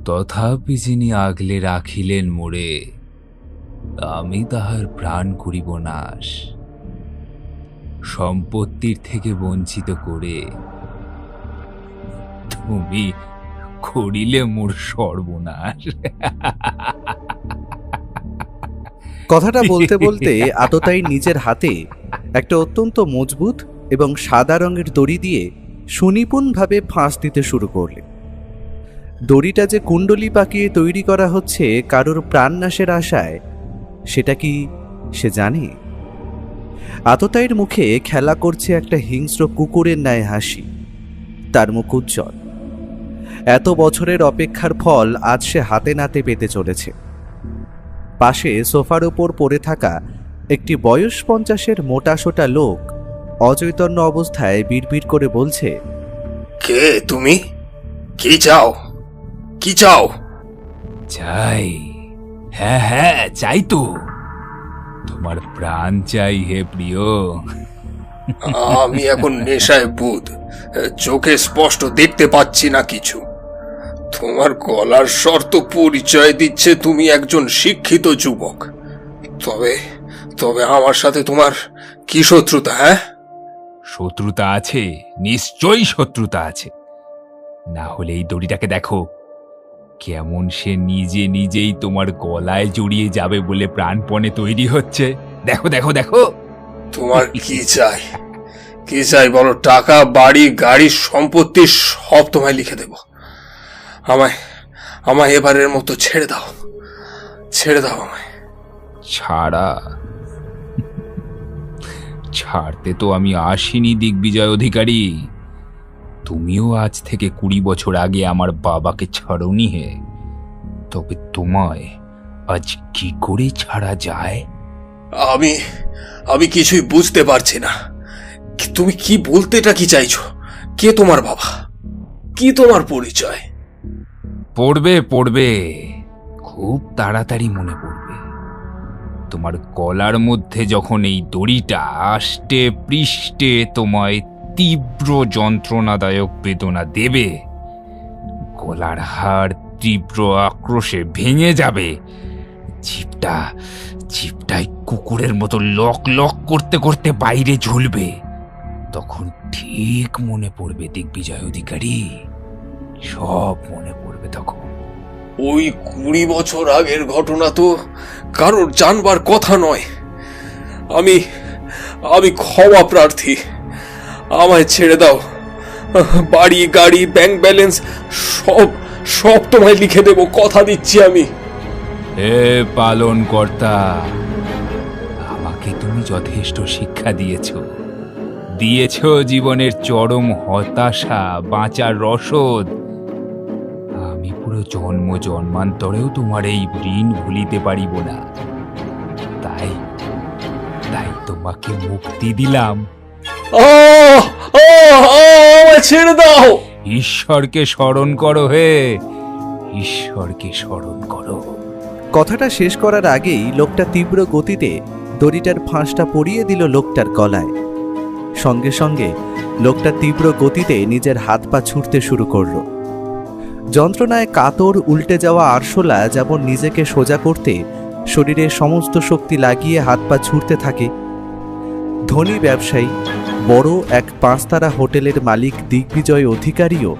তথাপি যিনি আগলে রাখিলেন মোরে, আমি তাহার প্রাণ করিব নাশ। সম্পত্তির থেকে বঞ্চিত করে তুমি করিলে মোর সর্বনাশ। কথাটা বলতে বলতে আততায়ী নিজের হাতে একটা অত্যন্ত মজবুত এবং সাদা রঙের দড়ি দিয়ে সুনিপুণভাবে ফাঁস দিতে শুরু করলে। দড়িটা যে কুণ্ডলি পাকিয়ে তৈরি করা হচ্ছে কারোর প্রাণনাশের আশায়, সেটা কি সে জানে? আততায়ীর মুখে খেলা করছে একটা হিংস্র কুকুরের ন্যায় হাসি। তার মুখ উজ্জ্বল। এত বছরের অপেক্ষার ফল আজ সে হাতে নাতে পেতে চলেছে। পাশে সোফার উপর পড়ে থাকা একটি বয়স 50-এর মোটাসোটা লোক অচৈতন্য অবস্থায় বিড়বিড় করে বলছে, কে তুমি? কি চাও? কি চাও? চাই, হ্যাঁ হ্যাঁ চাই তো, তোমার প্রাণ চাই হে প্রিয়। আমি এখন নেশায় বুধ, চোখে স্পষ্ট দেখতে পাচ্ছি না কিছু। তোমার গলার স্বর তো পরিচয় দিচ্ছে তুমি একজন শিক্ষিত যুবক। তবে তবে আমার সাথে তোমার কি শত্রুতা? হ্যাঁ, শত্রুতা আছে, নিশ্চয়ই শত্রুতা আছে। না হলে এই দড়িটাকে দেখো, কেমন সে নিজে নিজেই তোমার গলায় জড়িয়ে যাবে বলে প্রাণপণে তৈরি হচ্ছে। দেখো দেখো দেখো। তোমার কি চাই? কি চাই বলো? টাকা, বাড়ি, গাড়ি, সম্পত্তি সব তোমায় লিখে দেব। আমায় আমায় এবারের মতো ছেড়ে দাও, ছেড়ে দাও আমায়। ছাড়া? ছাড়তে তো আমি আসিনি দিগ্বিজয় অধিকারী। তুমিও আজ থেকে 20 বছর আগে আমার বাবাকে ছাড়োনি হে। তবে তোমায় আজ কি করে ছাড়া যায়? আমি আমি কিছুই বুঝতে পারছি না। তুমি কি বলতেটা কি চাইছো? কে তোমার বাবা? কি তোমার পরিচয়? পড়বে পড়বে, খুব তাড়াতাড়ি মনে পড়বে। তোমার গলার মধ্যে যখন এই দড়িটা আষ্টে পৃষ্ঠে তোমায় তীব্র যন্ত্রণাদায়ক বেদনা দেবে, গলার হাড় তীব্র আক্রোশে ভেঙে যাবে, জিভটাই কুকুরের মতো লক লক করতে করতে বাইরে ঝুলবে, তখন ঠিক মনে পড়বে দিগ্বিজয় অধিকারী, সব মনে পড়বে তখন। ওই 20 বছর আগের ঘটনা তো কারোর জানবার কথা নয়। আমি আমি ক্ষমা প্রার্থী, আমায় ছেড়ে দাও। বাড়ি, গাড়ি, ব্যাংক ব্যালেন্স সব সব তোমায় লিখে দেব, কথা দিচ্ছি আমি। হে পালন কর্তা, আমাকে তুমি যথেষ্ট শিক্ষা দিয়েছ জীবনের চরম হতাশা বাঁচার রসদ। আমি পুরো জন্ম জন্মান্তরেও তোমার এই ঋণ ভুলিতে পারিব না। তাই তাই তোমাকে মুক্তি দিলাম। আমায় ছেড়ে দাও। ঈশ্বরকে স্মরণ করো হে, ঈশ্বরকে স্মরণ করো। কথাটা শেষ করার আগেই লোকটা তীব্র গতিতে দড়িটার ফাঁসটা পরিয়ে দিল লোকটার গলায়। সঙ্গে সঙ্গে লোকটা তীব্র গতিতে নিজের হাত পা ছুটতে শুরু করল। যন্ত্রণায় কাতর উল্টে যাওয়া আরশোলা যেমন নিজেকে সোজা করতে শরীরের সমস্ত শক্তি লাগিয়ে হাত পা ছুটতে থাকে, ধনী ব্যবসায়ী, বড় এক 5 তারা হোটেলের মালিক দিগ্বিজয় অধিকারীও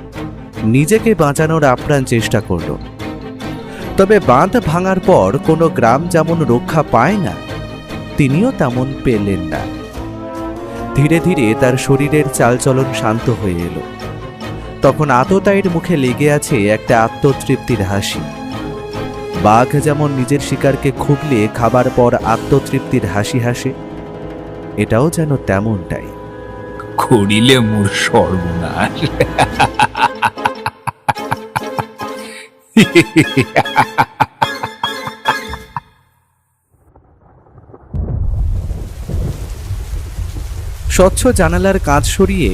নিজেকে বাঁচানোর আপ্রাণ চেষ্টা করল। তবে বাঁধ ভাঙার পর কোনো গ্রাম যেমন রক্ষা পায় না, তিনিও তেমন পেলেন না। ধীরে ধীরে তার শরীরের চালচলন শান্ত হয়ে এলো। তখন আততায়ীর মুখে লেগে আছে একটা আত্মতৃপ্তির হাসি। বাঘ যেমন নিজের শিকারকে খুবলে খাবার পর আত্মতৃপ্তির হাসি হাসে, এটাও যেন তেমনটাই। করিলে মোর সর্বনাশ। স্বচ্ছ জানালার কাঁচ সরিয়ে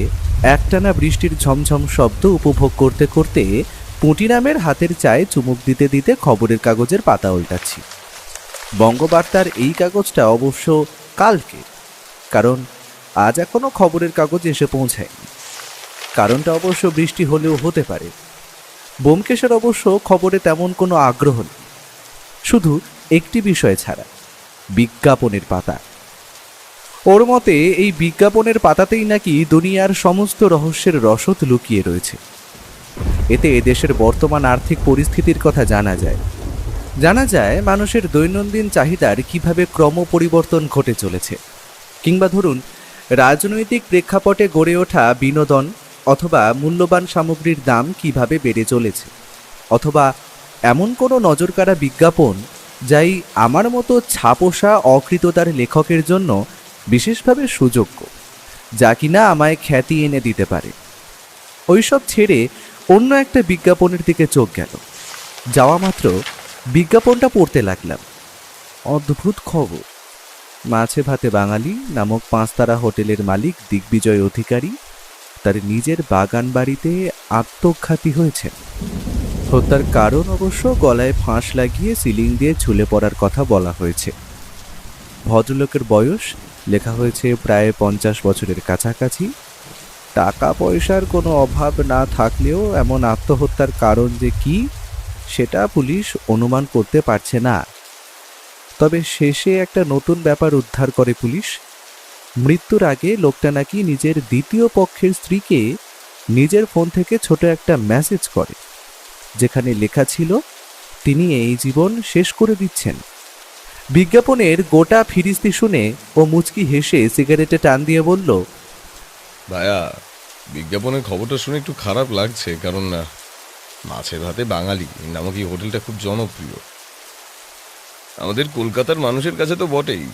একটানা বৃষ্টির ঝমঝম শব্দ উপভোগ করতে করতে পুঁটিরামের হাতের চায়ে চুমুক দিতে দিতে খবরের কাগজের পাতা উল্টাচ্ছি। বঙ্গবার্তার এই কাগজটা অবশ্য কালকে, কারণ আজ এখনো খবরের কাগজ এসে পৌঁছায়নি। কারণটা অবশ্য বৃষ্টি হলেও হতে পারে। ব্যোমকেশের অবশ্য খবরে তেমন কোনো আগ্রহ নেই, শুধু একটি বিষয় ছাড়া, বিজ্ঞাপনের পাতা। ওর মতে এই বিজ্ঞাপনের পাতাতেই নাকি দুনিয়ার সমস্ত রহস্যের রসদ লুকিয়ে রয়েছে। এতে দেশের বর্তমান আর্থিক পরিস্থিতির কথা জানা যায় মানুষের দৈনন্দিন চাহিদার কিভাবে ক্রম পরিবর্তন ঘটে চলেছে, কিংবা ধরুন রাজনৈতিক প্রেক্ষাপটে গড়ে ওঠা বিনোদন অথবা মূল্যবান সামগ্রীর দাম কিভাবে বেড়ে চলেছে, অথবা এমন কোনো নজরকাড়া বিজ্ঞাপন যাই আমার মতো ছাপোষা অকৃততার লেখকের জন্য বিশেষভাবে সুযোগ্য, যা কিনা আমায় খ্যাতি এনে দিতে পারে। ওইসব ছেড়ে অন্য একটা বিজ্ঞাপনের দিকে চোখ গেল। যাওয়া মাত্র বিজ্ঞাপনটা পড়তে লাগলাম। অদ্ভুত খবর। মাছে ভাতে বাঙালি নামক 5 তারা হোটেলের মালিক দিগ্বিজয় অধিকারী তার নিজের বাগান বাড়িতে আত্মঘাতী হয়েছেন। হত্যার কারণ অবশ্য গলায় ফাঁস লাগিয়ে সিলিং দিয়ে ঝুলে পড়ার কথা বলা হয়েছে। ভদ্রলোকের বয়স লেখা হয়েছে প্রায় 50 বছরের কাছাকাছি। টাকা পয়সার কোনো অভাব না থাকলেও এমন আত্মহত্যার কারণ যে কি সেটা পুলিশ অনুমান করতে পারছে না। তবে শেষে একটা নতুন ব্যাপার উদ্ধার করে পুলিশ। মৃত্যুর আগে লোকটা নাকি নিজের দ্বিতীয় পক্ষের স্ত্রীকে নিজের ফোন থেকে ছোট একটা মেসেজ করে, যেখানে লেখা ছিল তিনি এই জীবন শেষ করে দিচ্ছেন। বিজ্ঞাপনের গোটা ফিরিস্তি শুনে ও মুচকি হেসে সিগারেটে টান দিয়ে বলল, ভাইয়া, বিজ্ঞাপনের খবরটা শুনে একটু খারাপ লাগছে, কারণ মাছে ভাতে বাঙালি নামক এই হোটেলটা খুব জনপ্রিয় আমাদের কলকাতার মানুষের কাছে তো বটেই,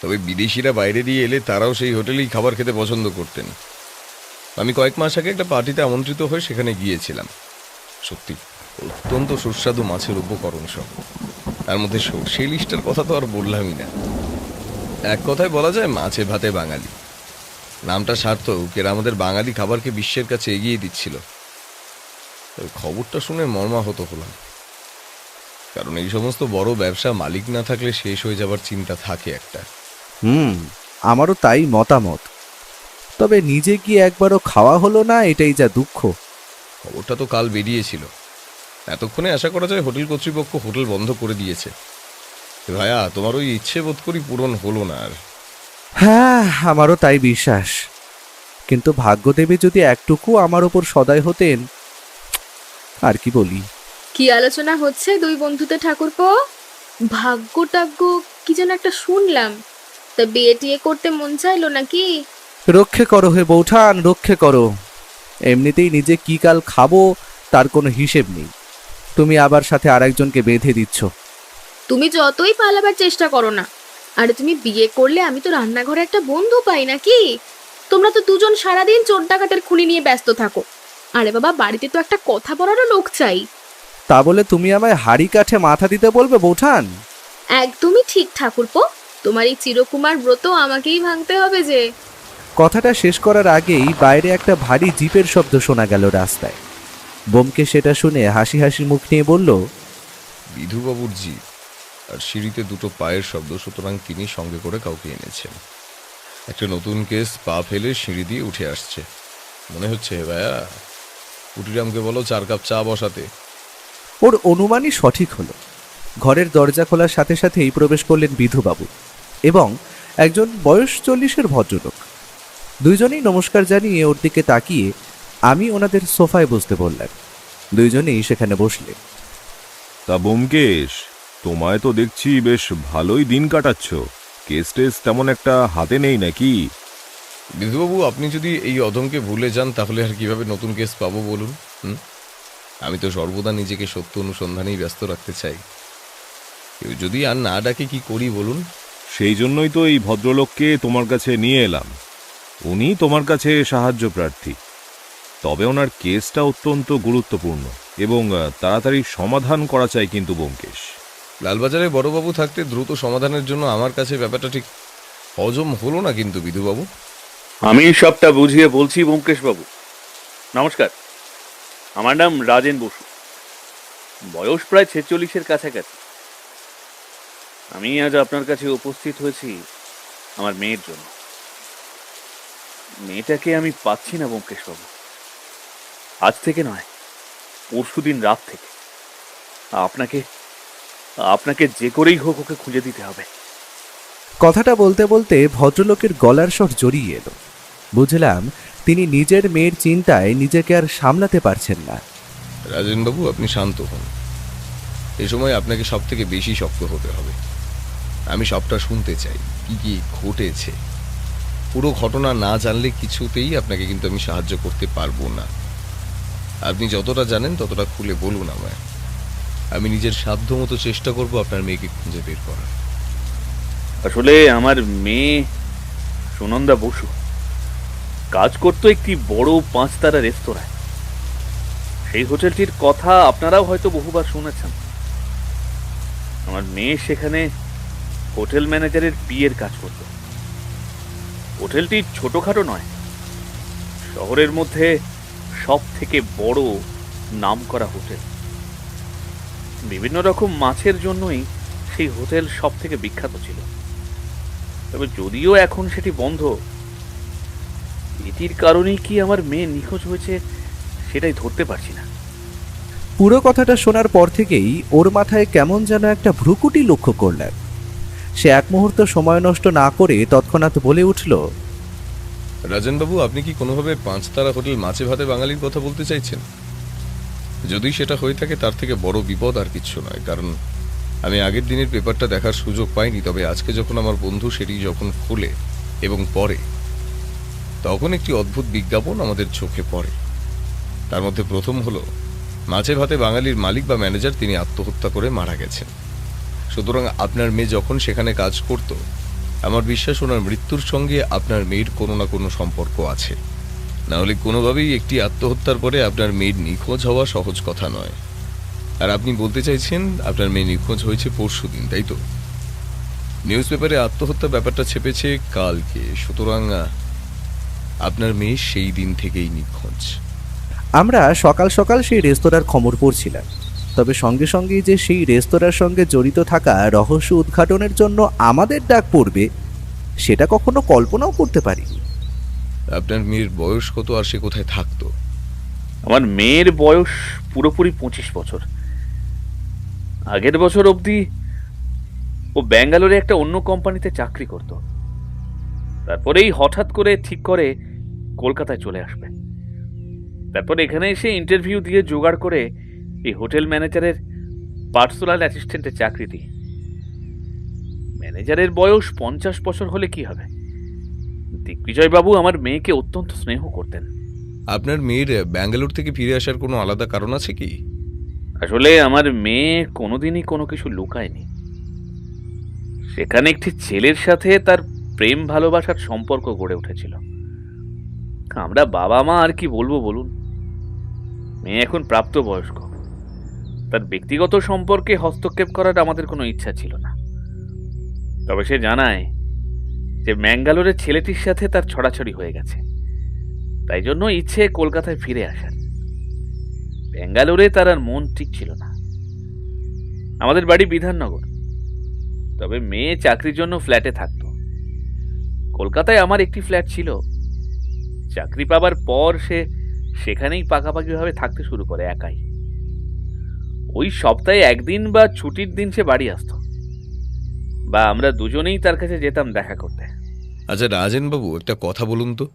তবে বিদেশিরা বাইরে দিয়ে এলে তারাও সেই হোটেলেই খাবার খেতে পছন্দ করতেন। আমি কয়েক মাস আগে একটা পার্টিতে আমন্ত্রিত হয়ে সেখানে গিয়েছিলাম। সত্যি অত্যন্ত সুস্বাদু মাছের উপকরণ সব, তার মধ্যে সর্ষে ইলিশটার কথা তো আর বললামই না। এক কথায় বলা যায় মাছে ভাতে বাঙালি নামটা সার্থক, এরা আমাদের বাঙালি খাবারকে বিশ্বের কাছে এগিয়ে দিচ্ছিল। খবরটা শুনে মর্মাহত হলাম, কারণ এই সমস্ত বড় ব্যবসা মালিক না থাকলে শেষ হয়ে যাবার চিন্তা থাকে একটা। আমারও তাই মতামত। তবে নিজে গিয়ে একবারও খাওয়া হলো না, এটাই যা দুঃখ। খবরটা তো কাল বেরিয়েছিল, এতক্ষণে আশা করা যায় হোটেল কর্তৃপক্ষ হোটেল বন্ধ করে দিয়েছে। ভাইয়া, তোমার ওই ইচ্ছে বোধ করি পূরণ হলো না আর। হ্যাঁ, আমারও তাই বিশ্বাস। কিন্তু ভাগ্যদেবী যদি একটুকু আমার ওপর সদয় হতেন। আর কি বলি। কি আলোচনা হচ্ছে দুই বন্ধুতে ঠাকুরপো? ভাগ্য টাগ্য কি যেন একটা শুনলাম। তা বিয়ে টিয়ে করতে মন চাইলো নাকি? রক্ষে করো হে বৌঠান, রক্ষে করো। এমনিতেই নিজে কি কাল খাবো তার কোনো হিসেব নেই, তুমি আবার সাথে আরেকজনকে বেঁধে দিচ্ছ। তুমি যতই পালাবার চেষ্টা করো না, আরে তুমি বিয়ে করলে আমি তো রান্নাঘরে একটা বন্ধু পাই নাকি? তোমরা তো দুজন সারাদিন চোর ডাকাতের খুনি নিয়ে ব্যস্ত থাকো। আরে বাবা, বাড়িতে তো একটা কথা বলারও লোক চাই। তা বলে তুমি আমায় হাড়ি কাঠে মাথা দিতে বলবে বৌঠান? একদমই ঠিক ঠাকুরপো, তোমার এই চিরকুমার ব্রত আমাকেই ভাঙতে হবে যে। কথাটা শেষ করার আগেই বাইরে একটা ভারী জিপের শব্দ শোনা গেল রাস্তায়। ব্যোমকেশ সেটা শুনে হাসি হাসি মুখ নিয়ে বলল, বিধুবাবুর জিপ, আর সিঁড়িতে দুটো পায়ের শব্দ, সুতরাং তিনি সঙ্গে করে কাউকে এনেছেন। একটা নতুন কেস পা ফেলে সিঁড়ি দিয়ে উঠে আসছে মনে হচ্ছে। ভাইয়া, কুটিরামকে বলো 4 কাপ চা বসাতে। ওর অনুমানই সঠিক হলো। ঘরের দরজা খোলার সাথে সাথেই প্রবেশ করলেন বিধুবাবু এবং একজন বয়স 40-এর ভদ্রলোক। দুইজনেই নমস্কার জানিয়ে ওর দিকে তাকিয়ে আমি ওনাদের সোফায় বসতে বললাম। দুইজনেই সেখানে বসলে। তা ব্যোমকেশ, তোমায় তো দেখছি বেশ ভালোই দিন কাটাচ্ছ। কেস টেস তেমন একটা হাতে নেই নাকি? বিধুবাবু, আপনি যদি এই অধমকে ভুলে যান তাহলে আর কিভাবে নতুন কেস পাবো বলুন? আমি তো সর্বদা নিজেকে সত্য অনুসন্ধানেই ব্যস্ত রাখতে চাই। কেউ যদি আর না ডাকে কি করি বলুন? সেই জন্যই তো এই ভদ্রলোককে তোমার কাছে নিয়ে এলাম। উনি তোমার কাছে সাহায্য প্রার্থী, তবে ওনার কেসটা অত্যন্ত গুরুত্বপূর্ণ এবং তাড়াতাড়ি সমাধান করা চাই। কিন্তু ব্যোমকেশ, লালবাজারে বড়বাবু থাকতে দ্রুত সমাধানের জন্য আমার কাছে ব্যাপারটা ঠিক হজম হলো না। কিন্তু বিধুবাবু, আমি সবটা বুঝিয়ে বলছি ব্যোমকেশ বাবু। নমস্কার, আমার নাম রাজেন বসু, বয়স প্রায় 46-এর কাছাকাছি। আমি আজ আপনার কাছে উপস্থিত হয়েছি আমার মেয়ের জন্য। মেয়েটাকে আমি পাচ্ছি না ব্যোমকেশ বাবু। আজ থেকে নয়, পরশুদিন রাত থেকে। আপনাকে আপনাকে যে করেই হোক ওকে খুঁজে দিতে হবে। কথাটা বলতে বলতে ভদ্রলোকের গলার স্বর জড়িয়ে এলো। বুঝলাম তিনি নিজের মেয়ের চিন্তায় নিজেকে আর সামলাতে পারছেন না। রাজেনবাবু, আপনি শান্ত হন। এ সময় আপনাকে সব থেকে বেশি শক্ত হতে হবে। আমি সবটা শুনতে চাই, কি কি ঘটেছে। পুরো ঘটনা না জানলে কিছুতেই আপনাকে কিন্তু আমি সাহায্য করতে পারবো না। আপনি যতটা জানেন ততটা খুলে বলুন আমায়। আমি নিজের সাধ্য মতো চেষ্টা করব আপনার মেয়েকে খুঁজে বের করার। আসলে আমার মেয়ে সুনন্দা বসু কাজ করতো একটি বড় 5 তারা রেস্তোরাঁয়। সেই হোটেলটির কথা আপনারাও হয়তো বহুবার শুনেছেন। আমার মেয়ে সেখানে হোটেল ম্যানেজারের পিএর কাজ করত। হোটেলটি ছোটখাটো নয়, শহরের মধ্যে সব থেকে বড় নামকরা হোটেল। বিভিন্ন রকম মাছের জন্যই সেই হোটেল সব থেকে বিখ্যাত ছিল। তবে যদিও এখন সেটি বন্ধ, এটির কারণেই কি আমার মেয়ে নিখোঁজ হয়েছে সেটাই ধরতে পারছি না। পুরো কথাটা শোনার পর থেকেই ওর মাথায় কেমন যেন একটা ভ্রুকুটি লক্ষ্য করলেন। সে এক মুহূর্ত সময় নষ্ট না করে তৎক্ষণাৎ বলে উঠল, রাজেনবাবু, আপনি কি কোনোভাবে 5 তারা হোটেল মাছে ভাতে বাঙালির কথা বলতে চাইছেন? যদি সেটা হয়ে থাকে তার থেকে বড় বিপদ আর কিচ্ছু নয়। কারণ আমি আগের দিনের পেপারটা দেখার সুযোগ পাইনি, তবে আজকে যখন আমার বন্ধু সেটি যখন খোলে এবং পড়ে, তখন একটি অদ্ভুত বিজ্ঞাপন আমাদের চোখে পড়ে। তার মধ্যে প্রথম হলো, মাছে ভাতে বাঙালির মালিক বা ম্যানেজার তিনি আত্মহত্যা করে মারা গেছেন। সুতরাং আপনার মেয়ে যখন সেখানে কাজ করত, আমার বিশ্বাস ওনার মৃত্যুর সঙ্গে আপনার মেয়ের কোনো না কোনো সম্পর্ক আছে। না হলে কোনোভাবেই একটি আত্মহত্যার পরে আপনার মেয়ের নিখোঁজ হওয়া সহজ কথা নয়। আর আপনি বলতে চাইছেন আপনার মেয়ে নিখোঁজ হয়েছে পরশুদিন, তাই তো? নিউজ পেপারে আত্মহত্যা ব্যাপারটা ছেপেছে কালকে। সুতরাং আপনার মেয়ে সেই দিন থেকেই নিখোঁজ। আমরা সকাল সকাল সেই রেস্তোরাঁর খবর পড়ছিলাম, তবে সঙ্গে সঙ্গেই যে সেই রেস্তোরাঁর সঙ্গে জড়িত থাকা রহস্য উদ্ঘাটনের জন্য আমাদের ডাক পড়বে সেটা কখনো কল্পনাও করতে পারিনি। আপনার মেয়ের বয়স কত আর সে কোথায় থাকতো? আমার মেয়ের বয়স পুরোপুরি 25 বছর। আগের বছর অবধি ও ব্যাঙ্গালোরে একটা অন্য কোম্পানিতে চাকরি করত। তারপরেই হঠাৎ করে ঠিক করে কলকাতায় চলে আসবে। তারপর এখানে এসে ইন্টারভিউ দিয়ে জোগাড় করে এই হোটেল ম্যানেজারের পার্সোনাল অ্যাসিস্ট্যান্টের চাকরিটি। ম্যানেজারের বয়স 50 বছর হলে কি হবে? দিগ্বিজয়বাবু আমার মেয়েকে অত্যন্ত স্নেহ করতেন। আপনার মেয়ের ব্যাঙ্গালোর থেকে ফিরে আসার কোনো আলাদা কারণ আছে কি? আসলে আমার মেয়ে কোনোদিনই কোনো কিছু লুকায়নি। সেখানে একটি ছেলের সাথে তার প্রেম ভালোবাসার সম্পর্ক গড়ে উঠেছিল। আমরা বাবা মা আর কি বলবো বলুন। মেয়ে এখন প্রাপ্তবয়স্ক, তার ব্যক্তিগত সম্পর্কে হস্তক্ষেপ করার আমাদের কোনো ইচ্ছা ছিল না। তবে সে জানায় যে ম্যাঙ্গালোরের ছেলেটির সাথে তার ছড়াছড়ি হয়ে গেছে, তাই জন্য ইচ্ছে কলকাতায় ফিরে আসার। ব্যাঙ্গালোরে তার আর মন ঠিক ছিল না। আমাদের বাড়ি বিধাননগর, তবে মেয়ে চাকরির জন্য ফ্ল্যাটে থাকতো। কলকাতায় আমার একটি ফ্ল্যাট ছিল। চাকরি পাবার পর সে সেখানেই পাকাপাকিভাবে থাকতে শুরু করে একাই। ওই সপ্তাহে একদিন বা ছুটির দিন সে বাড়ি আসতো, বা আমরা দুজনেই তার কাছে যেতাম দেখা করতে। আচ্ছা রাজেনবাবু, একটা কথা বলুন তো,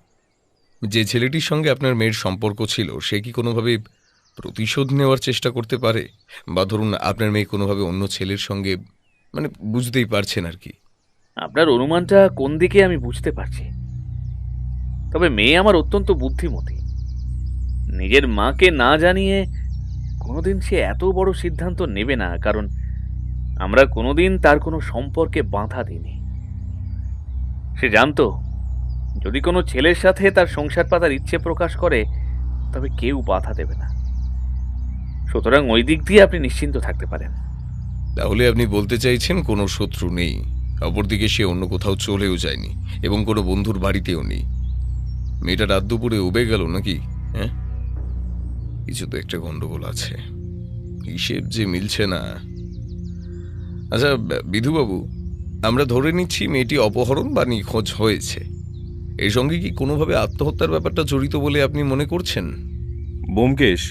যে ছেলেটির সঙ্গে আপনার মেয়ের সম্পর্ক ছিল সে কি কোনোভাবে প্রতিশোধ নেওয়ার চেষ্টা করতে পারে? বা ধরুন আপনার মেয়ে কোনোভাবে অন্য ছেলের সঙ্গে, মানে বুঝতেই পারছেন আর কি। আপনার অনুমানটা কোন দিকে আমি বুঝতে পারছি। তবে মেয়ে আমার অত্যন্ত বুদ্ধিমতী। নিজের মাকে না জানিয়ে কোনোদিন সে এত বড় সিদ্ধান্ত নেবে না, কারণ আমরা কোনোদিন তার কোনো সম্পর্কে বাধা দিইনি। সে জানতো যদি কোনো ছেলের সাথে তার সংসার পাতার ইচ্ছে প্রকাশ করে তবে কেউ বাধা দেবে না। সুতরাং ওই দিক দিয়ে আপনি নিশ্চিন্ত থাকতে পারেন। তাহলে আপনি বলতে চাইছেন কোনো শত্রু নেই, অপরদিকে সে অন্য কোথাও চলেও যায়নি এবং কোনো বন্ধুর বাড়িতেও নেই। মেয়েটা রাত দুপুরে উবে গেল নাকি? হ্যাঁ, কিছু তো একটা গন্ডগোল আছে, হিসেব যে মিলছে না। আচ্ছা বিধুবাবু, আমরা ধরে নিচ্ছি মেয়েটি অপহরণ বা নিখোঁজ হয়েছে, এর সঙ্গে কি কোনোভাবে আত্মহত্যার ব্যাপারটা জড়িত বলে আপনি মনে করছেন? ব্যোমকেশ,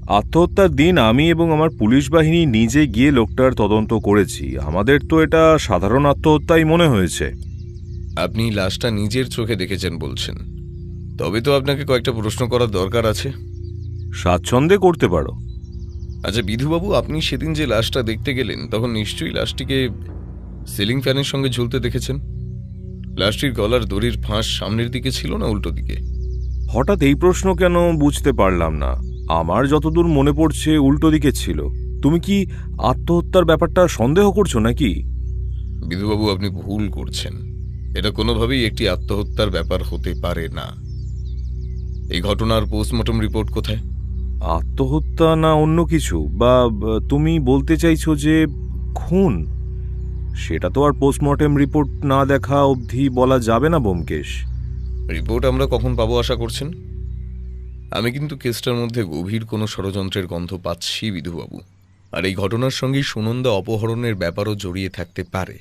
আত্মহত্যার দিন আমি এবং আমার পুলিশ বাহিনী নিজে গিয়ে লোকটার তদন্ত করেছি। আমাদের তো এটা সাধারণ আত্মহত্যাই মনে হয়েছে। আপনি লাশটা নিজের চোখে দেখেছেন বলছেন, তবে তো আপনাকে কয়েকটা প্রশ্ন করার দরকার আছে। স্বাচ্ছন্দ্যে করতে পারো। আচ্ছা বিধুবাবু, আপনি সেদিন যে লাশটা দেখতে গেলেন তখন নিশ্চয়ই লাশটিকে সিলিং ফ্যানের সঙ্গে ঝুলতে দেখেছেন। লাশটির গলার দড়ির ফাঁস সামনের দিকে ছিল না উল্টো দিকে? হঠাৎ এই প্রশ্ন কেন বুঝতে পারলাম না। আমার যতদূর মনে পড়ছে উল্টো দিকে ছিল। তুমি কি আত্মহত্যার ব্যাপারটা সন্দেহ করছো নাকি? বিধুবাবু, আপনি ভুল করছেন। এটা কোনোভাবেই একটি আত্মহত্যার ব্যাপার হতে পারে না। এই ঘটনার পোস্টমর্টম রিপোর্ট কোথায়? আত্মহত্যা না অন্য কিছু? বা তুমি বলতে চাইছো যে খুন? সেটা তো আর পোস্টমর্টেম রিপোর্ট না দেখা অবধি বলা যাবে না ব্যোমকেশ। রিপোর্ট আমরা কখন পাবো আশা করছেন? আমি কিন্তু কেসটার মধ্যে গভীর কোনো ষড়যন্ত্রের গন্ধ পাচ্ছি বিধুবাবু। আর এই ঘটনার সঙ্গে সুনন্দা অপহরণের ব্যাপারও জড়িয়ে থাকতে পারে।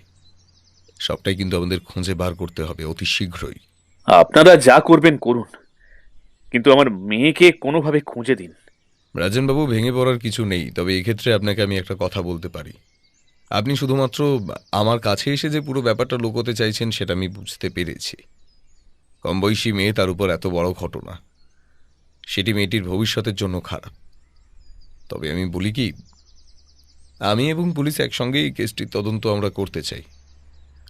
সবটাই কিন্তু আমাদের খুঁজে বার করতে হবে অতি শীঘ্রই। আপনারা যা করবেন করুন, কিন্তু আমার মেয়েকে কোনোভাবে খুঁজে দিন। রাজেনবাবু, ভেঙে পড়ার কিছু নেই, তবে এক্ষেত্রে আপনাকে আমি একটা কথা বলতে পারি। আপনি শুধুমাত্র আমার কাছে এসে যে পুরো ব্যাপারটা লুকোতে চাইছেন সেটা আমি বুঝতে পেরেছি। কম বয়সী মেয়ে, তার উপর এত বড় ঘটনা, সেটি মেয়েটির ভবিষ্যতের জন্য খারাপ। তবে আমি বলি কি, আমি এবং পুলিশ একসঙ্গে এই কেসটির তদন্ত আমরা করতে চাই।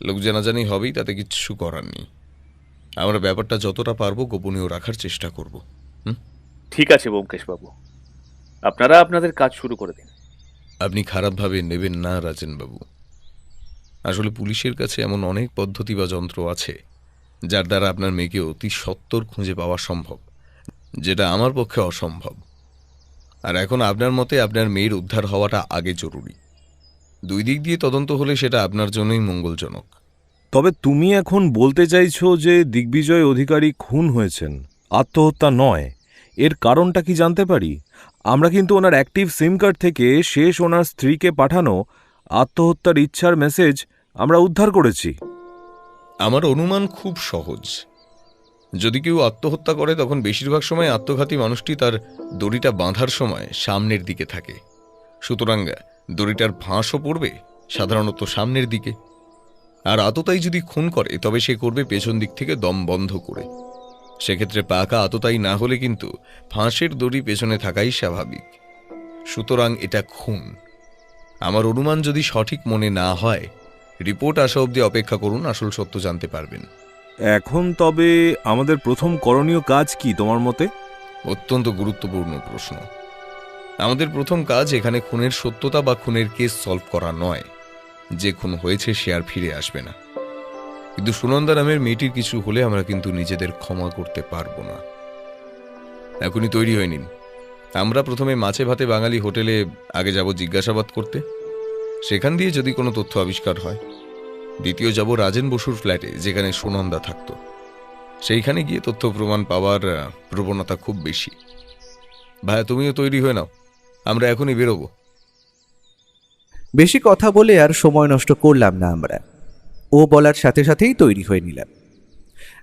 লোক জানাজানি হবেই, তাতে কিচ্ছু করার নেই। আমরা ব্যাপারটা যতটা পারবো গোপনীয় রাখার চেষ্টা করব। ঠিক আছে ব্যোমকেশ বাবু, আপনারা আপনাদের কাজ শুরু করে দিন। আপনি খারাপভাবে নেবেন না রাজেনবাবু। আসলে পুলিশের কাছে এমন অনেক পদ্ধতি বা যন্ত্র আছে যার দ্বারা আপনার মেয়েকে অতি সত্বর খুঁজে পাওয়া সম্ভব, যেটা আমার পক্ষে অসম্ভব। আর এখন আপনার মতে আপনার মেয়ের উদ্ধার হওয়াটা আগে জরুরি। দুই দিক দিয়ে তদন্ত হলে সেটা আপনার জন্যই মঙ্গলজনক। তবে তুমি এখন বলতে চাইছো যে দিগ্বিজয় অধিকারী খুন হয়েছেন, আত্মহত্যা নয়। এর কারণটা কি জানতে পারি? আমরা কিন্তু ওনার অ্যাক্টিভ সিম কার্ড থেকে শেষ ওনার স্ত্রীকে পাঠানো আত্মহত্যার ইচ্ছার মেসেজ আমরা উদ্ধার করেছি। আমার অনুমান খুব সহজ। যদি কেউ আত্মহত্যা করে তখন বেশিরভাগ সময় আত্মঘাতী মানুষটি তার দড়িটা বাঁধার সময় সামনের দিকে থাকে। সুতরাং দড়িটার ফাঁসও পড়বে সাধারণত সামনের দিকে। আর আততায়ী যদি খুন করে তবে সে করবে পেছন দিক থেকে দম বন্ধ করে। সেক্ষেত্রে পাকা আততায়ী না হলে কিন্তু ফাঁসের দড়ি পেছনে থাকাই স্বাভাবিক। সুতরাং এটা খুন। আমার অনুমান যদি সঠিক মনে না হয়, রিপোর্ট আসা অবধি অপেক্ষা করুন, আসল সত্য জানতে পারবেন। এখন তবে আমাদের প্রথম করণীয় কাজ কি তোমার মতে? অত্যন্ত গুরুত্বপূর্ণ প্রশ্ন। আমাদের প্রথম কাজ এখানে খুনের সত্যতা বা খুনের কেস সলভ করা নয়। যে খুন হয়েছে সে আর ফিরে আসবে না, কিন্তু সুনন্দা নামের মেয়েটির কিছু হলে আমরা কিন্তু নিজেদের ক্ষমা করতে পারবো না। এখনই তৈরি হয়ে নিন। আমরা প্রথমে মাছে ভাতে বাঙালি হোটেলে আগে যাব জিজ্ঞাসাবাদ করতে। সেখান দিয়ে যদি কোনো তথ্য আবিষ্কার হয়, দ্বিতীয় যাব রাজেন বসুর ফ্ল্যাটে যেখানে সুনন্দা থাকতো। সেইখানে গিয়ে তথ্য প্রমাণ পাওয়ার প্রবণতা খুব বেশি। ভাইয়া, তুমিও তৈরি হয়ে নাও, আমরা এখনই বেরোবো। বেশি কথা বলে আর সময় নষ্ট করলাম না আমরা। ও বলার সাথে সাথেই তৈরি হয়ে নিলাম।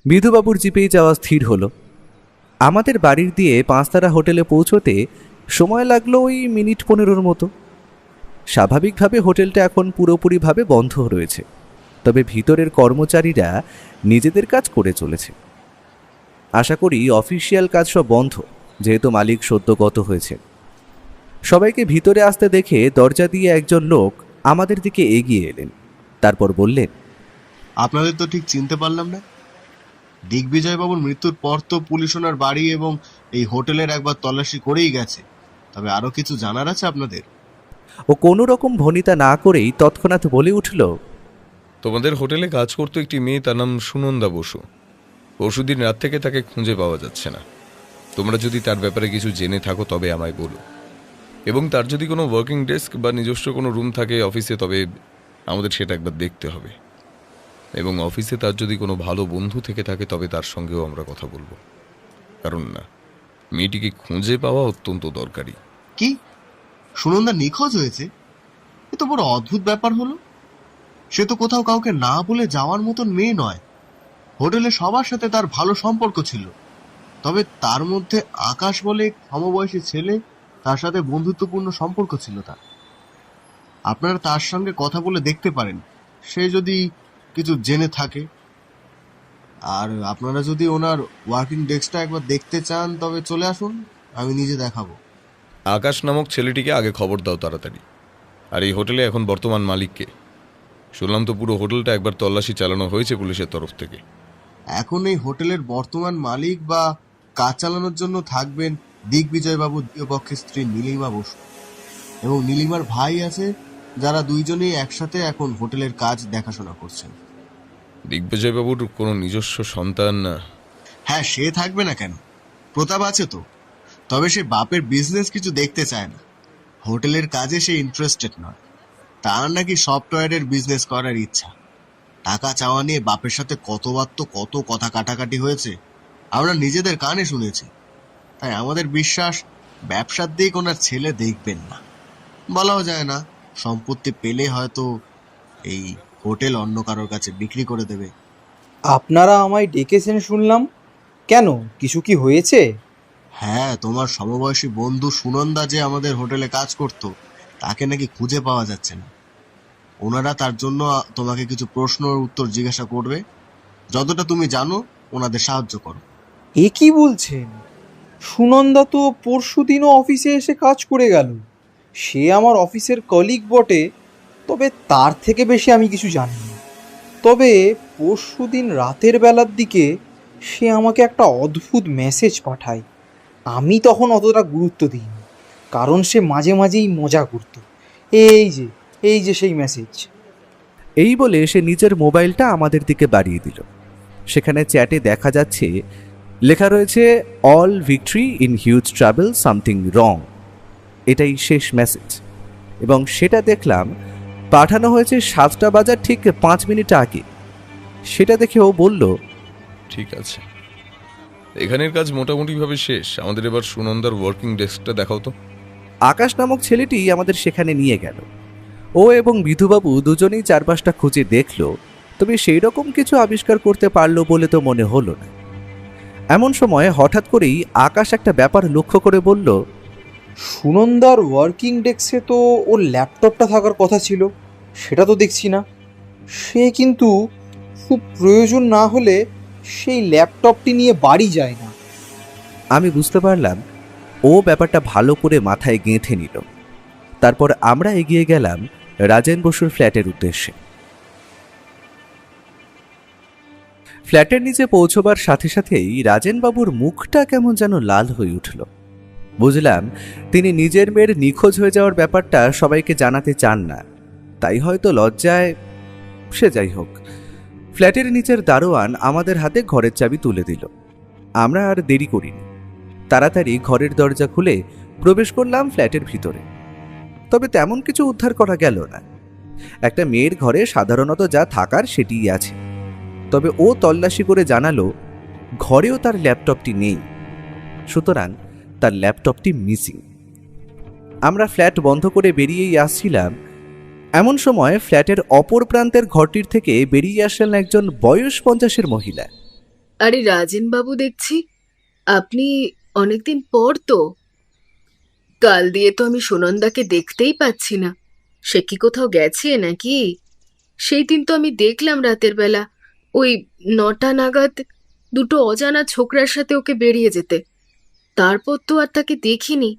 বিধুবাবুর জিপেই যাওয়া স্থির হলো। আমাদের বাড়ির দিয়ে 5 তারা হোটেলে পৌঁছতে সময় লাগলো ওই মিনিট 15 মতো। স্বাভাবিকভাবে হোটেলটা এখন পুরোপুরিভাবে বন্ধ রয়েছে, তবে ভিতরের কর্মচারীরা নিজেদের কাজ করে চলেছে। আশা করি অফিসিয়াল কাজ সব বন্ধ, যেহেতু মালিক সদ্যগত হয়েছে। সবাইকে ভিতরে আসতে দেখে দরজা দিয়ে একজন লোক আমাদের দিকে এগিয়ে এলেন। তারপর বললেন, আপনাদের তো ঠিক চিনতে পারলাম না। দিগ্বিজয় বাবুর মৃত্যুর পর তো পুলিশ ওনার বাড়ি এবং এই হোটেলের একবার তল্লাশি করেই গেছে, তবে আরো কিছু জানার আছে আপনাদের? ও কোনো রকম ভনিতা না করেই তৎক্ষণাৎ বলে উঠল, তোমাদের হোটেলে কাজ করতো একটি মেয়ে, তার নাম সুনন্দা বসু। পরশুদিন রাত থেকে তাকে খুঁজে পাওয়া যাচ্ছে না। তোমরা যদি তার ব্যাপারে কিছু জেনে থাকো তবে আমায় বলো, এবং তার যদি কোনো ওয়ার্কিং ডেস্ক বা নিজস্ব কোনো রুম থাকে অফিসে, তবে আমাদের সেটা একবার দেখতে হবে। এবং অফিসে তার যদি কোনো ভালো বন্ধু থেকে থাকে তবে তার সঙ্গেও আমরা কথা বলবো, কারণ না, মেয়েটিকে খুঁজে পাওয়া অত্যন্ত দরকারি। কি, সুনন্দা নিখোঁজ হয়েছে? এ তো বড় অদ্ভুত ব্যাপার হলো। সে তো কোথাও কাউকে না বলে যাওয়ার মতন মেয়ে নয়। হোটেলে সবার সাথে তার ভালো সম্পর্ক ছিল, তবে তার মধ্যে আকাশ বলে সমবয়সী ছেলে তার সাথে বন্ধুত্বপূর্ণ সম্পর্ক ছিল তার। আপনারা তার সঙ্গে কথা বলে দেখতে পারেন, সে যদি কিছু জেনে থাকে। আর আপনারা যদি ওনার ওয়ার্কিং ডেস্কটা একবার দেখতে চান তবে চলে আসুন, আমি নিজে দেখাবো। আকাশ নামক ছেলেটিকে আগে খবর দাও তাড়াতাড়ি। আর এই হোটেলে এখন বর্তমান মালিককে? শুনলাম তো পুরো হোটেলটা একবার তল্লাশি চালানো হয়েছে পুলিশের তরফ থেকে। এখন এই হোটেলের বর্তমান মালিক বা কাজ চালানোর জন্য থাকবেন দিগ্বিজয়বাবুর দ্বিতীয় পক্ষের স্ত্রী নীলিমা বসু এবং নীলিমার ভাই আছে, যারা দুইজনেই একসাথে এখন হোটেলের কাজ দেখাশোনা করছেন। দিগ্বিজয়বাবুর কোনো নিজস্ব সন্তান? হ্যাঁ, সে থাকবে না কেন, প্রতাপ আছে তো। তবে সে বাপের বিজনেস কিছু দেখতে চায় না, হোটেলের কাজে সে ইন্টারেস্টেড নয়। তার নাকি সফটওয়্যারের বিজনেস করার ইচ্ছা। টাকা চাওয়া নিয়ে বাপের সাথে কতবার তো কত কথা কাটাকাটি হয়েছে, আমরা নিজেদের কানে শুনেছি। তাই আমাদের বিশ্বাস ব্যবসার দিক ওনার ছেলে দেখবেন না। বলাও যায় না, সম্পত্তি পেলে হয়তো এই হোটেল অন্য কারোর কাছে বিক্রি করে দেবে। আপনারা আমায় ডেকেছেন শুনলাম, কেন কিছু কি হয়েছে? হ্যাঁ, তোমার সমবয়সী বন্ধু সুনন্দা যে আমাদের হোটেলে কাজ করত, তাকে নাকি খুঁজে পাওয়া যাচ্ছে না। ওনারা তার জন্য তোমাকে কিছু প্রশ্নের উত্তর জিজ্ঞাসা করবে, যতটা তুমি জানো ওনাদের সাহায্য করো। এ কি বলছেন? সুনন্দা তো পরশুদিনও অফিসে এসে কাজ করে গেল। সে আমার অফিসের কলিগ বটে, তবে তার থেকে বেশি আমি কিছু জানি না। তবে পরশুদিন রাতের বেলার দিকে সে আমাকে একটা অদ্ভুত মেসেজ পাঠায়। আমি তখন অতটা গুরুত্ব দিইনি, কারণ সে মাঝে মাঝেই মজা করত। এই যে সেই মেসেজ। এই বলে সে নিজের মোবাইলটা আমাদের দিকে বাড়িয়ে দিল। সেখানে চ্যাটে দেখা যাচ্ছে, লেখা রয়েছে all victory in huge travel, something wrong. এটাই শেষ মেসেজ, এবং সেটা দেখলাম পাঠানো হয়েছে 7টা বাজার ঠিক 5 মিনিট আগে। সেটা দেখে ও বলল, ঠিক আছে, এখানের কাজ মোটামুটিভাবে শেষ। আমাদের এবার সুনন্দার ওয়ার্কিং ডেস্কটা দেখাও তো। আকাশ নামক ছেলেটি আমাদের সেখানে নিয়ে গেল। ও এবং বিধুবাবু দুজনেই চারপাশটা খুঁজে দেখল, তবে সেই রকম কিছু আবিষ্কার করতে পারলো বলে তো মনে হলো না। এমন সময় হঠাৎ করেই আকাশ একটা ব্যাপার লক্ষ্য করে বলল, সুনন্দার ওয়ার্কিং ডেস্কে তো ওর ল্যাপটপটা থাকার কথা ছিল, সেটা তো দেখছি না। সে কিন্তু খুব প্রয়োজন না হলে সেই ল্যাপটপটি নিয়ে বাড়ি যায় না। আমি বুঝতে পারলাম ও ব্যাপারটা ভালো করে মাথায় গেঁথে নিল। তারপর আমরা এগিয়ে গেলাম রাজেন বসুর ফ্ল্যাটের উদ্দেশ্যে। ফ্ল্যাটের নিচে পৌঁছবার সাথে সাথেই রাজেনবাবুর মুখটা কেমন যেন লাল হয়ে উঠল। বুঝলাম তিনি নিজের মেয়ের নিখোঁজ হয়ে যাওয়ার ব্যাপারটা সবাইকে জানাতে চান না, তাই হয়তো লজ্জায়। সে যাই হোক, ফ্ল্যাটের নিচের দারোয়ান আমাদের হাতে ঘরের চাবি তুলে দিল। আমরা আর দেরি করিনি, তাড়াতাড়ি ঘরের দরজা খুলে প্রবেশ করলাম ফ্ল্যাটের ভিতরে। তবে তেমন কিছু উদ্ধার করা গেল না। একটা মেয়ের ঘরে সাধারণত যা থাকার সেটিই আছে। তবে ও তল্লাশি করে জানালো ঘরেও তার ল্যাপটপটি নেই, সুতরাং তার ল্যাপটপটি মিসিং। আমরা ফ্ল্যাট বন্ধ করে বেরিয়েই আসছিলাম, এমন সময় ফ্ল্যাটের অপর প্রান্তের ঘরটির থেকে বেরিয়ে আসলেন একজন বয়স 50-এর মহিলা। আরে রাজেন বাবু, দেখছি আপনি অনেকদিন পর তো। কাল দিয়ে তো আমি সুনন্দাকে দেখতেই পাচ্ছি না। সে কি কোথাও গেছে নাকি? সেই দিন তো আমি দেখলাম রাতের বেলা ওই 9টা নাগাদ দুটো অজানা ছোকরার সাথে ওকে বেরিয়ে যেতে। তারপর তো আর তাকে দেখিনি।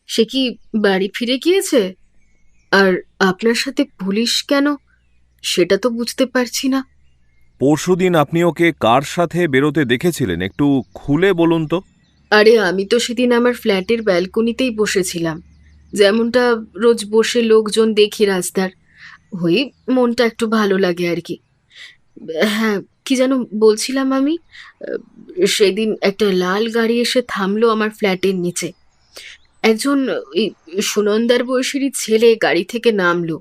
সে কি বাড়ি ফিরে গিয়েছে? আর আপনার সাথে পুলিশ কেন, সেটা তো বুঝতে পারছি না। পরশুদিন আপনি ওকে কার সাথে বেরোতে দেখেছিলেন, একটু খুলে বলুন তো। আরে আমি তো সেদিন আমার ফ্ল্যাটের ব্যালকনিতেই বসেছিলাম, যেমনটা রোজ বসে লোকজন দেখি রাস্তার। ওই মনটা একটু ভালো লাগে আর কি। হ্যাঁ, কি যেন বলছিলাম আমি। সেদিন একটা লাল গাড়ি এসে থামলো আমার ফ্ল্যাটের নিচে। একজন ওই সুনন্দার বয়সেরই ছেলে গাড়ি থেকে নামলো।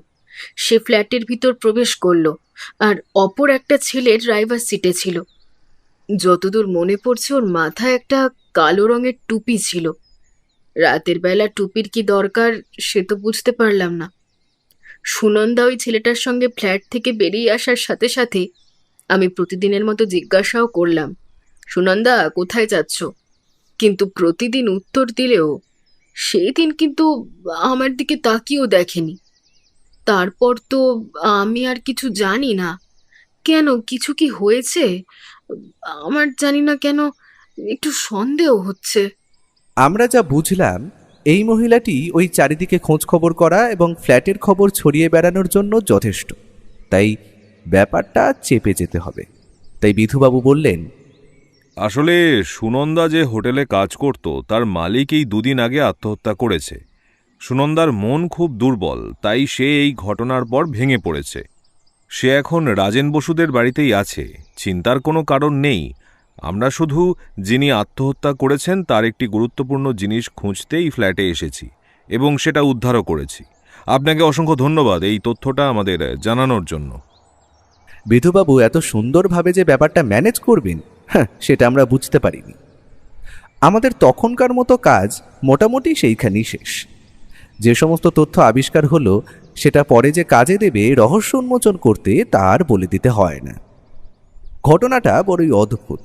সে ফ্ল্যাটের ভিতর প্রবেশ করলো, আর অপর একটা ছেলে ড্রাইভার সিটে ছিল। যতদূর মনে পড়ছে ওর মাথায় একটা কালো রঙের টুপি ছিল। রাতের বেলা টুপির কি দরকার সে তো বুঝতে পারলাম না। সুনন্দা ওই ছেলেটার সঙ্গে ফ্ল্যাট থেকে বেরিয়ে আসার সাথে সাথে আমি প্রতিদিনের মতো জিজ্ঞাসাও করলাম, সুনন্দা কোথায় যাচ্ছ? কিন্তু প্রতিদিন উত্তর দিলেও সেই দিন কিন্তু আমার দিকে তাকিয়েও দেখেনি। তারপর তো আমি আর কিছু জানি না। কেন, কিছু কি হয়েছে? আমার জানি না কেন একটু সন্দেহ হচ্ছে। আমরা যা বুঝলাম, এই মহিলাটি ওই চারিদিকে খোঁজ খবর করা এবং ফ্ল্যাটের খবর ছড়িয়ে বেড়ানোর জন্য যথেষ্ট। তাই ব্যাপারটা চেপে যেতে হবে। তাই বিধুবাবু বললেন, আসলে সুনন্দা যে হোটেলে কাজ করত তার মালিক এই 2 দিন আগে আত্মহত্যা করেছে। সুনন্দার মন খুব দুর্বল, তাই সে এই ঘটনার পর ভেঙে পড়েছে। সে এখন রাজেন বসুদের বাড়িতেই আছে, চিন্তার কোনো কারণ নেই। আমরা শুধু যিনি আত্মহত্যা করেছেন তার একটি গুরুত্বপূর্ণ জিনিস খুঁজতেই ফ্ল্যাটে এসেছি এবং সেটা উদ্ধারও করেছি। আপনাকে অসংখ্য ধন্যবাদ এই তথ্যটা আমাদের জানানোর জন্য। বিধুবাবু এত সুন্দরভাবে যে ব্যাপারটা ম্যানেজ করবেন, হ্যাঁ, সেটা আমরা বুঝতে পারিনি। আমাদের তখনকার মতো কাজ মোটামুটি সেইখানেই শেষ। যে সমস্ত তথ্য আবিষ্কার হলো সেটা পরে যে কাজে দেবে রহস্য উন্মোচন করতে তার বলে দিতে হয় না। ঘটনাটা বড়ই অদ্ভুত।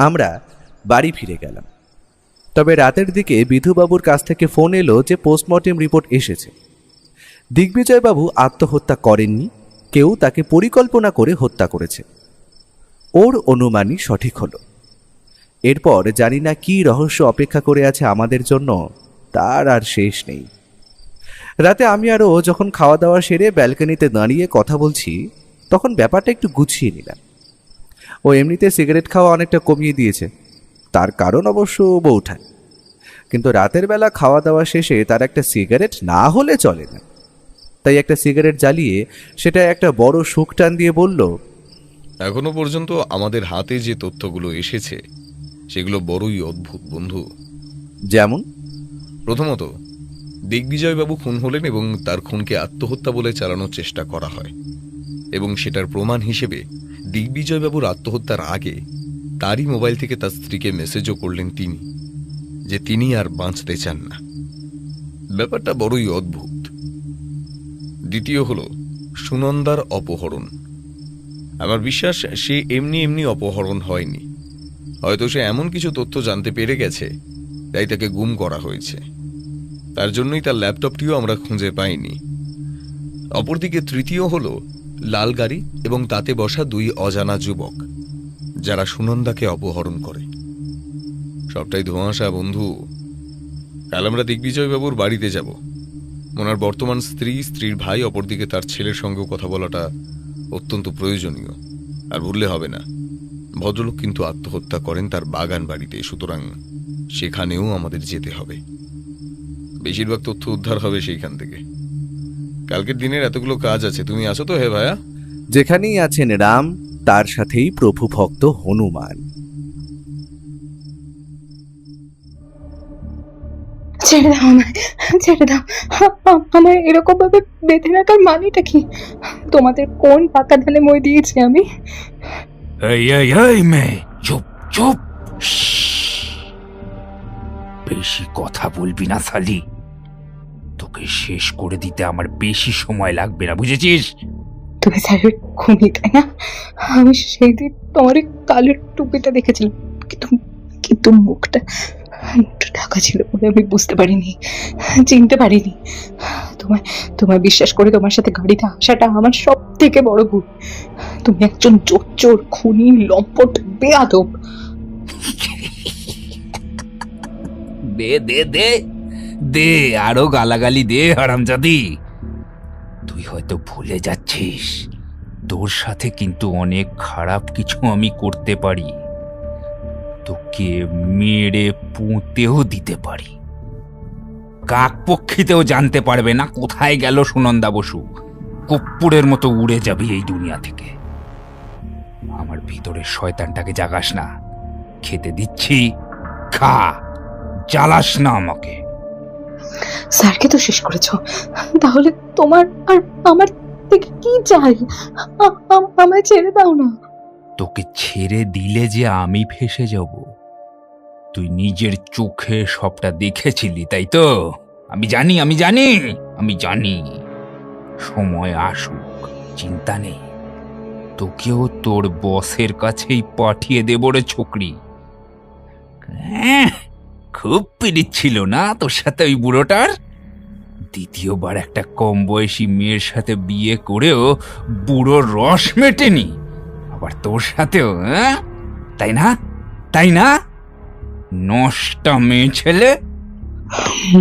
আমরা বাড়ি ফিরে গেলাম। তবে রাতের দিকে বিধুবাবুর কাছ থেকে ফোন এলো যে পোস্টমর্টেম রিপোর্ট এসেছে। দিগ্বিজয়বাবু আত্মহত্যা করেননি, কেউ তাকে পরিকল্পনা করে হত্যা করেছে। ওর অনুমানই সঠিক হলো। এরপর জানি না কি রহস্য অপেক্ষা করে আছে আমাদের জন্য, তার আর শেষ নেই। রাতে আমি আর ও যখন খাওয়া দাওয়া সেরে ব্যালকনিতে দাঁড়িয়ে কথা বলছি, তখন ব্যাপারটা একটু গুছিয়ে নিলাম। ও এমনিতে সিগারেট খাওয়া অনেকটা কমিয়ে দিয়েছে, তার কারণ অবশ্য বউঠান। কিন্তু রাতের বেলা খাওয়া দাওয়া শেষে তার একটা সিগারেট না হলে চলে না। তাই একটা সিগারেট জ্বালিয়ে সেটা একটা বড় শুক টান দিয়ে বলল, এখনো পর্যন্ত আমাদের হাতে যে তথ্যগুলো এসেছে সেগুলো বড়ই অদ্ভুত বন্ধু। যেমন? প্রথমত, দিগ্বিজয়বাবু খুন হলেন এবং তার খুনকে আত্মহত্যা বলে চালানোর চেষ্টা করা হয়, এবং সেটার প্রমাণ হিসেবে দিগ্বিজয়বাবুর আত্মহত্যার আগে তারই মোবাইল থেকে তার স্ত্রীকে মেসেজও করলেন তিনি, যে তিনি আর বাঁচতে চান না। ব্যাপারটা বড়ই অদ্ভুত। দ্বিতীয় হল সুনন্দার অপহরণ। আমার বিশ্বাস সে এমনি এমনি অপহরণ হয়নি। হয়তো সে এমন কিছু তথ্য জানতে পেরে গেছে, তাই তাকে গুম করা হয়েছে। তার জন্যই তার ল্যাপটপটিও আমরা খুঁজে পাইনি। অপরদিকে তৃতীয় হল লাল গাড়ি এবং তাতে বসা 2 অজানা যুবক, যারা সুনন্দাকে অপহরণ করে। সবটাই ধোঁয়াশা বন্ধু। কাল আমরা দিগ্বিজয়বাবুর বাড়িতে যাব। ওনার বর্তমান স্ত্রী, স্ত্রীর ভাই, অপরদিকে তার ছেলের সঙ্গেও কথা বলাটা অত্যন্ত প্রয়োজনীয়। আর ভুললে হবে না, ভদ্রলোক কিন্তু আত্মহত্যা করেন তার বাগান বাড়িতে, সুতরাং সেখানেও আমাদের যেতে হবে। বেশিরভাগ তথ্য উদ্ধার হবে সেইখান থেকে। কালকের দিনের এতগুলো কাজ আছে, তুমি আছো তো? হে ভাইয়া। যেখানেই আছেন রাম, তার সাথেই প্রভু ভক্ত হনুমান। ছেড়ে দাও আমায়, ছেড়ে দাও। আমার এরকম ভাবে বেঁধে রাখার মানেটা কি? তোমাদের কোন পাকা ধানে মই দিয়েছি আমি? এই এই এই মেয়ে, চুপ চুপ। বেশি কথা বলবি না শালি। তোকে শেষ করে দিতে আমার বেশি সময় লাগবে না, বুঝেছিস? তুমি স্যারের খুনি, তাই না? আমি সেই দিন তোমার কালের টুপিটা দেখেছিলাম, কিন্তু কিন্তু মুখটা ঢাকা ছিল বলে আমি বুঝতে পারিনি, চিনতে পারিনি। তোমায় বিশ্বাস করে তোমার সাথে গাড়িতে আসাটা আমার সব থেকে বড় ভুল। তুমি একজন চোর, খুনি, লম্পট, বেয়াদব। দে দে দে দে, আরো গালাগালি দে হারামজাদি। তুই হয়তো ভুলে যাচ্ছিস, তোর সাথে কিন্তু অনেক খারাপ কিছু আমি করতে পারি। তোকে মেরে পুঁতেও দিতে পারি। কাকপক্ষীতেও জানতে পারবে না কোথায় গেল সুনন্দা বসু। কপ্পুরের মতো উড়ে যাবি এই দুনিয়া থেকে। আমার ভিতরের শয়তানটাকে জাগাস না। খেতে দিচ্ছি, খা, জ্বালাস না আমাকে। স্যারকে তো শেষ করেছো, তাহলে তোমার আর আমার থেকে কি চাই? আমায় ছেড়ে দাও না। তোকে ছেড়ে দিলে যে আমি ফেঁসে যাব। তুই নিজের চোখে সবটা দেখেছিলি, তাই তো? আমি জানি। সময় আসুক, চিন্তা নেই। তোকেও তোর বসের কাছেই পাঠিয়ে দেব রে ছোকরি। খুব পিড়িত ছিল না তোর সাথে ওই বুড়োটার? দ্বিতীয়বার একটা কম বয়সী মেয়ের সাথে বিয়ে করেও বুড়োর রস মেটেনি, আবার তোর সাথেও, হ্যাঁ? তাই না, তাই না? নষ্টা মেয়ে ছেলে।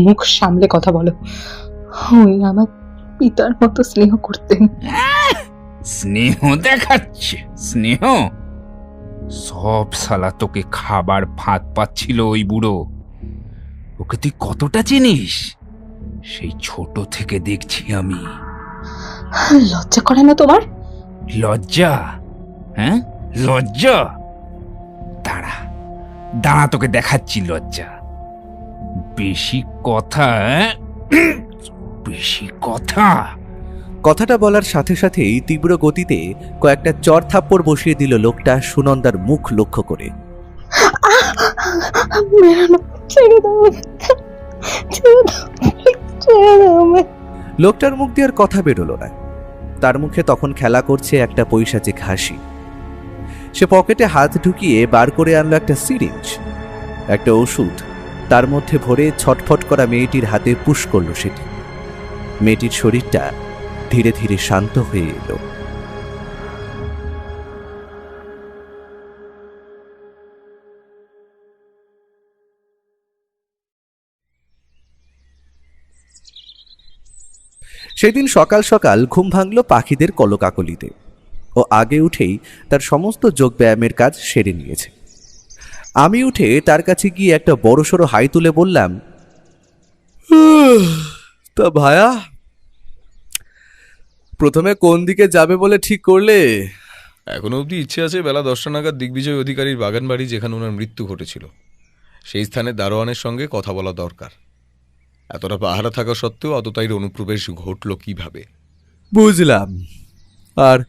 মুখ সামলে কথা বলো। উনি আমার পিতার মতো স্নেহ করতেন। স্নেহ দেখাচ্ছে? স্নেহ? সব শালা তোকে খাবার ফাঁদ পাচ্ছিল ওই বুড়ো। ওকে তুই কতটা চিনিস? সেই ছোট থেকে দেখছি আমি। লজ্জা করে না তোমার? লজ্জা? হ্যাঁ, লজ্জা? দাঁড়া দাঁড়া, তোকে দেখাচ্ছি লজ্জা। বেশি কথা, বেশি কথা। কথাটা বলার সাথে সাথেই তীব্র গতিতে কয়েকটা চড় থাপ্পড় বসিয়ে দিল লোকটা সুনন্দার মুখ লক্ষ্য করে। ছেড়ে দাও, ছেড়ে দাও, ছেড়ে দাও আমায়। লোকটার মুখ দিয়ে আর কথা বেরোলো না। তার মুখে তখন খেলা করছে একটা পৈশাচিক হাসি। সে পকেটে হাত ঢুকিয়ে বার করে আনলো একটা সিরিঞ্জ, একটা ওষুধ তার মধ্যে ভরে ছটফট করা মেয়েটির হাতে পুশ করলো সেটি। মেয়েটির শরীরটা ধীরে ধীরে শান্ত হয়ে এলো। সেদিন সকাল সকাল ঘুম ভাঙল পাখিদের কলকাকলিতে। ও আগে উঠেই তার সমস্ত যোগ ব্যায়ামের কাজ সেরে নিয়েছে। আমি উঠে তার কাছে গিয়ে একটা বড়সড় হাই তুলে বললাম, তা ভায়া, প্রথমে কোন দিকে যাবে বলে ঠিক করলে? এখনো অবধি ইচ্ছে আছে বেলা 10টা নাগাদ দিগ্বিজয় অধিকারীর বাগান বাড়ি, যেখানে ওনার মৃত্যু ঘটেছিল, সেই স্থানে দারোয়ানের সঙ্গে কথা বলা দরকার। এতটা পাহারা থাকা সত্ত্বেও অতটাইর অনুপ্রবেশ ঘটল কিভাবে? বুঝলাম। আর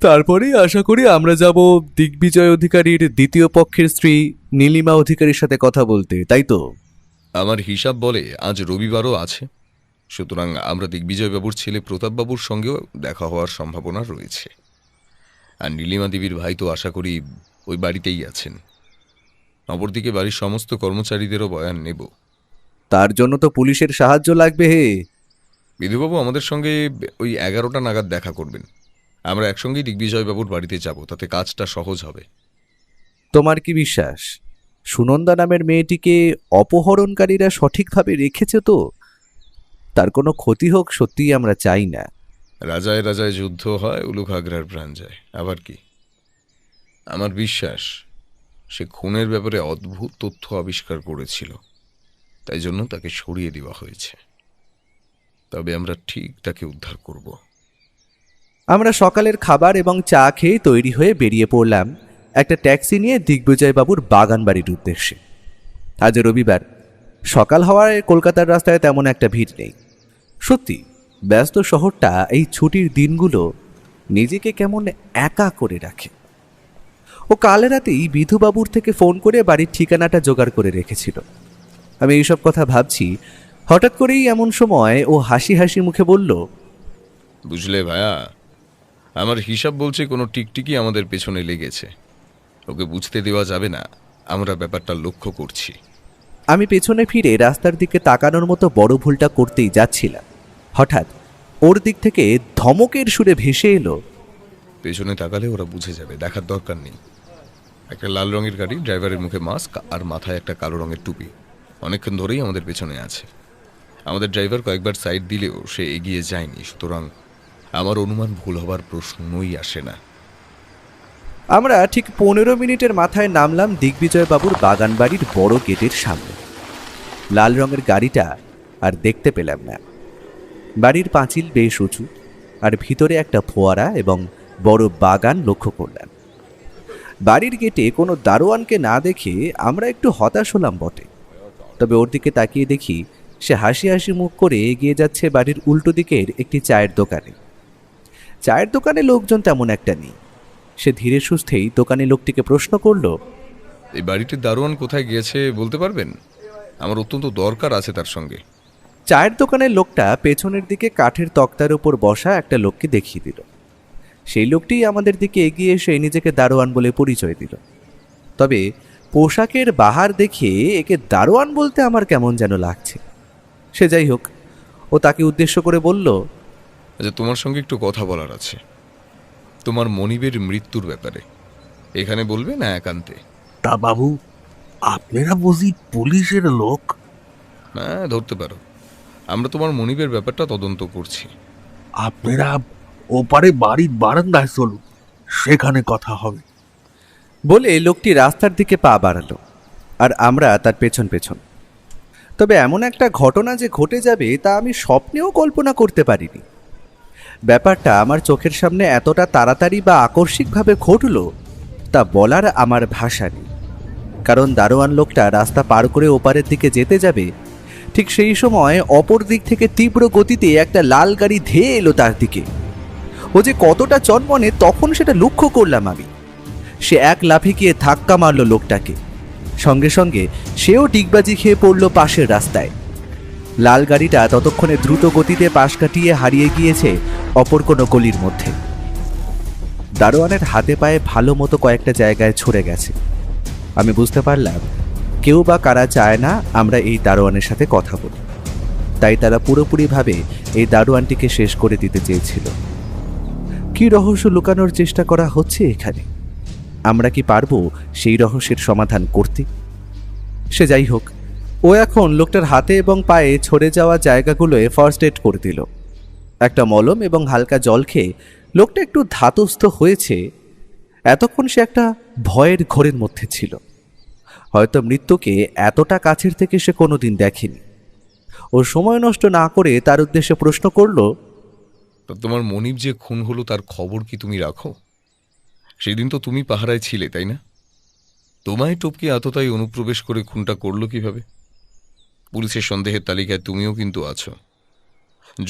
তারপরেই আশা করি আমরা যাব দিগ্বিজয় অধিকারীর দ্বিতীয় পক্ষের স্ত্রী নীলিমা অধিকারীর সাথে কথা বলতে, তাই তো? আমার হিসাব বলে আজ রবিবারও আছে, সুতরাং আমরা দিগ্বিজয়বাবুর ছেলে প্রতাপবাবুর সঙ্গেও দেখা হওয়ার সম্ভাবনা রয়েছে। আর নীলিমা দেবীর ভাই তো আশা করি ওই বাড়িতেই আছেন। অপরদিকে বাড়ির সমস্ত কর্মচারীদেরও বয়ান নেব। তার জন্য তো পুলিশের সাহায্য লাগবে হে। বিধুবাবু আমাদের সঙ্গে ওই 11টা নাগাদ দেখা করবেন। আমরা একসঙ্গেই দিগ্বিজয়বাবুর বাড়িতে যাব, তাতে কাজটা সহজ হবে। তোমার কি বিশ্বাস সুনন্দা নামের মেয়েটিকে অপহরণকারীরা সঠিকভাবে রেখেছে তো? তার কোনো ক্ষতি হোক সত্যিই আমরা চাই না। রাজায় রাজায় যুদ্ধ হয়, উলুক আগ্রার প্রাণ যায়, আবার কি? আমার বিশ্বাস সে খুনের ব্যাপারে অদ্ভুত তথ্য আবিষ্কার করেছিল, তাই জন্য তাকে সরিয়ে দেওয়া হয়েছে। তবে আমরা ঠিক তাকে উদ্ধার করব। আমরা সকালের খাবার এবং চা খেয়ে তৈরি হয়ে বেরিয়ে পড়লাম একটা ট্যাক্সি নিয়ে দিগ্বিজয়বাবুর বাগান বাড়ির উদ্দেশ্যে। আজ রবিবার, সকাল হওয়ায় কলকাতার রাস্তায় তেমন একটা ভিড় নেই। সত্যি ব্যস্ত শহরটা এই ছুটির দিনগুলো নিজেকে কেমন একা করে রাখে। ও কাল রাতেই বিধুবাবুর থেকে ফোন করে বাড়ির ঠিকানাটা জোগাড় করে রেখেছিল। আমি এইসব কথা ভাবছি, হঠাৎ করেই এমন সময় ও হাসি হাসি মুখে বলল, বুঝলে ভায়া, আমার হিসাব বলছে কোনো টিকটিকি আমাদের পেছনে লেগেছে। ওকে বুঝতে দেওয়া যাবে না আমরা ব্যাপারটা লক্ষ্য করছি। আমি পেছনে ফিরে রাস্তার দিকে তাকানোর মতো বড় ভুলটা করতেই যাচ্ছিলাম, হঠাৎ ওর দিক থেকে ধমকের সুরে ভেসে এলো, পেছনে তাকালে ওরা বুঝে যাবে, দেখার দরকার নেই। একটা লাল রঙের গাড়ি, ড্রাইভারের মুখে মাস্ক আর মাথায় একটা কালো রঙের টুপি, অনেকক্ষণ ধরেই আমাদের পেছনে আছে। আমাদের ড্রাইভার কয়েকবার সাইড দিলেও সে এগিয়ে যায়নি, সুতরাং আমার অনুমান ভুল হবার প্রশ্নই আসে না। আমরা ঠিক 15 মিনিটের মাথায় নামলাম দিগ্বিজয়বাবুর বাগান বাড়ির বড় গেটের সামনে। লাল রঙের গাড়িটা আর দেখতে পেলাম না। বাড়ির পাঁচিল বেশ উঁচু, আর ভিতরে একটা ফোয়ারা এবং বড় বাগান লক্ষ্য করলাম। বাড়ির গেটে কোনো দারোয়ানকে না দেখে আমরা একটু হতাশ হলাম বটে, তবে ওর দিকে তাকিয়ে দেখি সে হাসি হাসি মুখ করে এগিয়ে যাচ্ছে বাড়ির উল্টো দিকের একটি চায়ের দোকানে। চায়ের দোকানে লোকজন তেমন একটা নেই। সে ধীরে সুস্থেই দোকানি লোকটিকে প্রশ্ন করল, এই বাড়িটির দারোয়ান কোথায় গিয়েছে বলতে পারবেন? আমার অত্যন্ত দরকার আছে তার সঙ্গে। চায়ের দোকানের লোকটা পেছনের দিকে কাঠের তক্তার উপর বসা একটা লোককে দেখিয়ে দিল। সেই লোকটি আমাদের দিকে এগিয়ে এসে নিজেকে দারোয়ান বলে পরিচয় দিল। তবে পোশাকের বাহার দেখে একে দারোয়ান বলতে আমার কেমন যেন লাগছে। সে যাই হোক, ও তাকে উদ্দেশ্য করে বলল, আচ্ছা, তোমার সঙ্গে একটু কথা বলার আছে, তোমার মনিবের মৃত্যুর ব্যাপারে। এখানে বলবে না একান্তে? তা বাবু, আপনারা বুঝি পুলিশের লোক? না, ধরতে পারো। আমরা তোমার মনিবের ব্যাপারটা তদন্ত করছি। আপনারা ওপারে বাড়ির বারান্দায় চলুন, সেখানে কথা হবে। বলে লোকটি রাস্তার দিকে পা বাড়ালো, আর আমরা তার পেছন পেছন। তবে এমন একটা ঘটনা যে ঘটে যাবে তা আমি স্বপ্নেও কল্পনা করতে পারিনি। ব্যাপারটা আমার চোখের সামনে এতটা তাড়াতাড়ি বা আকস্মিকভাবে ঘটল তা বলার আমার ভাষা নেই। কারণ দারোয়ান লোকটা রাস্তা পার করে ওপারের দিকে যেতে যাবে, ঠিক সেই সময় অপর দিক থেকে তীব্র গতিতে একটা লাল গাড়ি ধেয়ে এলো তার দিকে। ও যে কতটা চনমনে তখন সেটা লক্ষ্য করলাম আমি। সে এক লাফে গিয়ে ধাক্কা মারল লোকটাকে, সঙ্গে সঙ্গে সেও ডিগবাজি খেয়ে পড়ল পাশের রাস্তায়। লাল গাড়িটা ততক্ষণে দ্রুত গতিতে পাশ কাটিয়ে হারিয়ে গিয়েছে অপর কোনো গলির মধ্যে। দারোয়ানের হাতে পায়ে ভালো মতো কয়েকটা জায়গায় ছড়ে গেছে। আমি বুঝতে পারলাম কেউ বা কারা চায় না আমরা এই দারোয়ানের সাথে কথা বলি, তাই তারা পুরোপুরিভাবে এই দারোয়ানটিকে শেষ করে দিতে চেয়েছিল। কি রহস্য লুকানোর চেষ্টা করা হচ্ছে এখানে? আমরা কি পারবো সেই রহস্যের সমাধান করতে? সে যাই হোক, ও এখন লোকটার হাতে এবং পায়ে ছড়ে যাওয়া জায়গাগুলোয় ফার্স্ট এড করে দিল। একটা মলম এবং হালকা জল খেয়ে লোকটা একটু ধাতস্থ হয়েছে। এতক্ষণ সে একটা ভয়ের ঘোরের মধ্যে ছিল। হয়তো মৃত্যুকে এতটা কাছের থেকে সে কোনোদিন দেখেনি। ও সময় নষ্ট না করে তার উদ্দেশ্যে প্রশ্ন করল, তোমার মনিব যে খুন হলো তার খবর কি তুমি রাখো? সেদিন তো তুমি পাহারায় ছিলে, তাই না? তোমায় টপকে এতটাই অনুপ্রবেশ করে খুনটা করলো কিভাবে? পুলিশের সন্দেহের তালিকায় তুমিও কিন্তু আছো।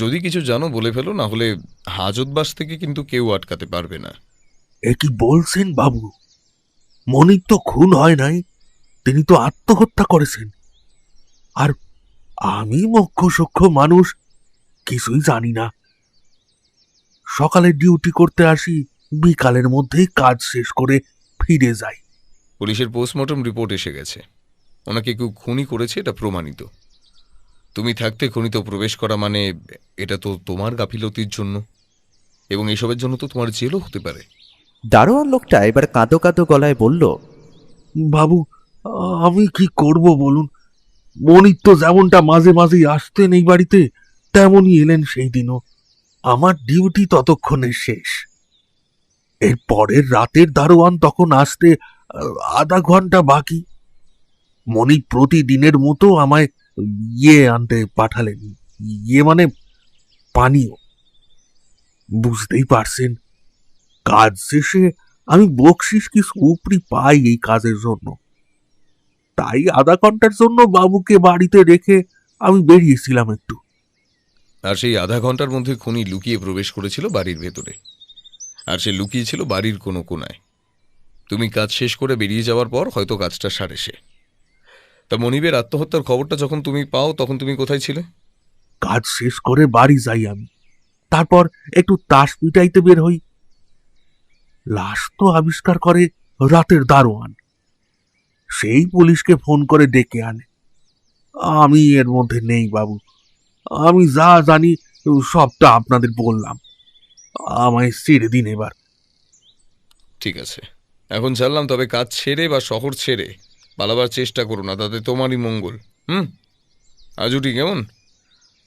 যদি কিছু জানো বলে ফেলো, না হলে হাজতবাস থেকে কিন্তু কেউ আটকাতে পারবে না। এ কি বলছেন বাবু? মনিব তো খুন হয় নাই, তিনি তো আত্মহত্যা করেছেন। আর আমি মুখ্য সূক্ষ্ম মানুষ, কিছুই জানি না। সকালে ডিউটি করতে আসি, বিকালের মধ্যেই কাজ শেষ করে ফিরে যাই। পুলিশের পোস্টমর্টম রিপোর্ট এসে গেছে, ওনাকে কেউ খুনই করেছে, এটা প্রমাণিত। তুমি থাকতে খনিতে প্রবেশ করা মানে এটা তো তোমার গাফিলতির জন্য, এবং এসবের জন্য তো তোমার জেলও হতে পারে। দারোয়ান লোকটা এবার কাঁদো কাঁদো গলায় বলল, বাবু, আমি কি করব বলুন? মনিব তো যেমনটা মাঝে মাঝেই আসতেন এই বাড়িতে, তেমনই এলেন সেই দিনও। আমার ডিউটি ততক্ষণে শেষ। এর পরের রাতের দারোয়ান তখন আসতে আধা ঘন্টা বাকি। মনিব প্রতিদিনের মতো আমায় আনতে পাঠালেন। মানে পানীয়। বুঝতেই পারছেন, কাজ শেষে আমি বকশিস কি উপরি পাই এই কাজের জন্য। তাই আধা ঘন্টার জন্য বাবুকে বাড়িতে রেখে আমি বেরিয়েছিলাম একটু। আর সেই আধা ঘন্টার মধ্যে খুনি লুকিয়ে প্রবেশ করেছিল বাড়ির ভেতরে, আর সে লুকিয়েছিল বাড়ির কোনো কোনায়। তুমি কাজ শেষ করে বেরিয়ে যাওয়ার পর হয়তো কাজটা সারে সে। তা মনিবের আত্মহত্যার খবরটা যখন তুমি পাও তখন তুমি কোথায় ছিলে? কাজ শেষ করে বাড়ি যাই আমি, তারপর একটু তাস পিটাইতে বের হই। লাশ তো আবিষ্কার করে রাতের দারোয়ান, সেই পুলিশকে ফোন করে ডেকে আনে। আমি এর মধ্যে নেই বাবু, আমি যা জানি সবটা আপনাদের বললাম। আমায় ছেড়ে দিন এবার। ঠিক আছে, এখন জানলাম, তবে কাজ ছেড়ে বা শহর ছেড়ে পালাবার চেষ্টা করো না, তাতে তোমারই মঙ্গল। আজুটি কেমন?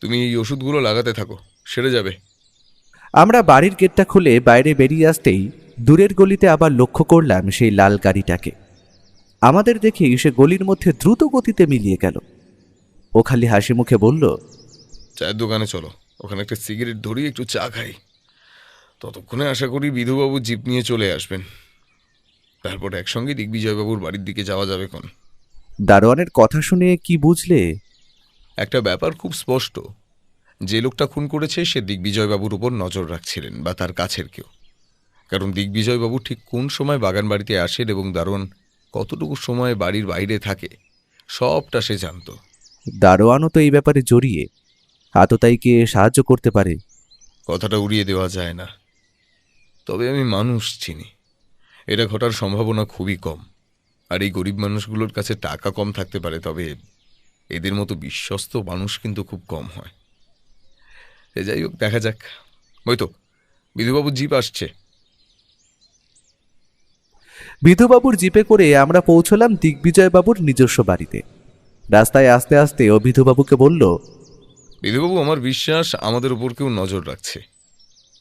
তুমি এই ওষুধগুলো লাগাতে থাকো, সেরে যাবে। আমরা বাড়ির গেটটা খুলে বাইরে বেরিয়ে আসতেই দূরের গলিতে আবার লক্ষ্য করলাম সেই লাল গাড়িটাকে। আমাদের দেখেই সে গলির মধ্যে দ্রুত গতিতে মিলিয়ে গেল। ও খালি হাসি মুখে বলল, চায়ের দোকানে চলো, ওখানে একটা সিগারেট ধরি, একটু চা খাই। ততক্ষণে আশা করি বিধুবাবু জিপ নিয়ে চলে আসবেন, তারপর একসঙ্গে দিগ্বিজয়বাবুর বাড়ির দিকে যাওয়া যাবে। কোন দারোয়ানের কথা শুনে কি বুঝলে? একটা ব্যাপার খুব স্পষ্ট, যে লোকটা খুন করেছে সে দিগ্বিজয়বাবুর উপর নজর রাখছিলেন, বা তার কাছের কেউ। কারণ দিগ্বিজয়বাবু ঠিক কোন সময় বাগান বাড়িতে আসেন এবং দারোয়ান কতটুকু সময় বাড়ির বাইরে থাকে সবটা সে জানত। দারোয়ানও তো এই ব্যাপারে জড়িয়ে, আততায়ীকে সাহায্য করতে পারে। কথাটা উড়িয়ে দেওয়া যায় না, তবে আমি মানুষ চিনি, এটা ঘটার সম্ভাবনা খুবই কম। আর এই গরিব মানুষগুলোর কাছে টাকা কম থাকতে পারে, তবে এদের মতো বিশ্বস্ত মানুষ কিন্তু খুব কম হয়। যাই হোক, দেখা যাক। ওই তো বিধুবাবুর জিপ আসছে। বিধুবাবুর জিপে করে আমরা পৌঁছলাম দিগ্বিজয়বাবুর নিজস্ব বাড়িতে। রাস্তায় আস্তে আস্তে ও বিধুবাবুকে বলল, বিধুবাবু, আমার বিশ্বাস আমাদের উপর কেউ নজর রাখছে।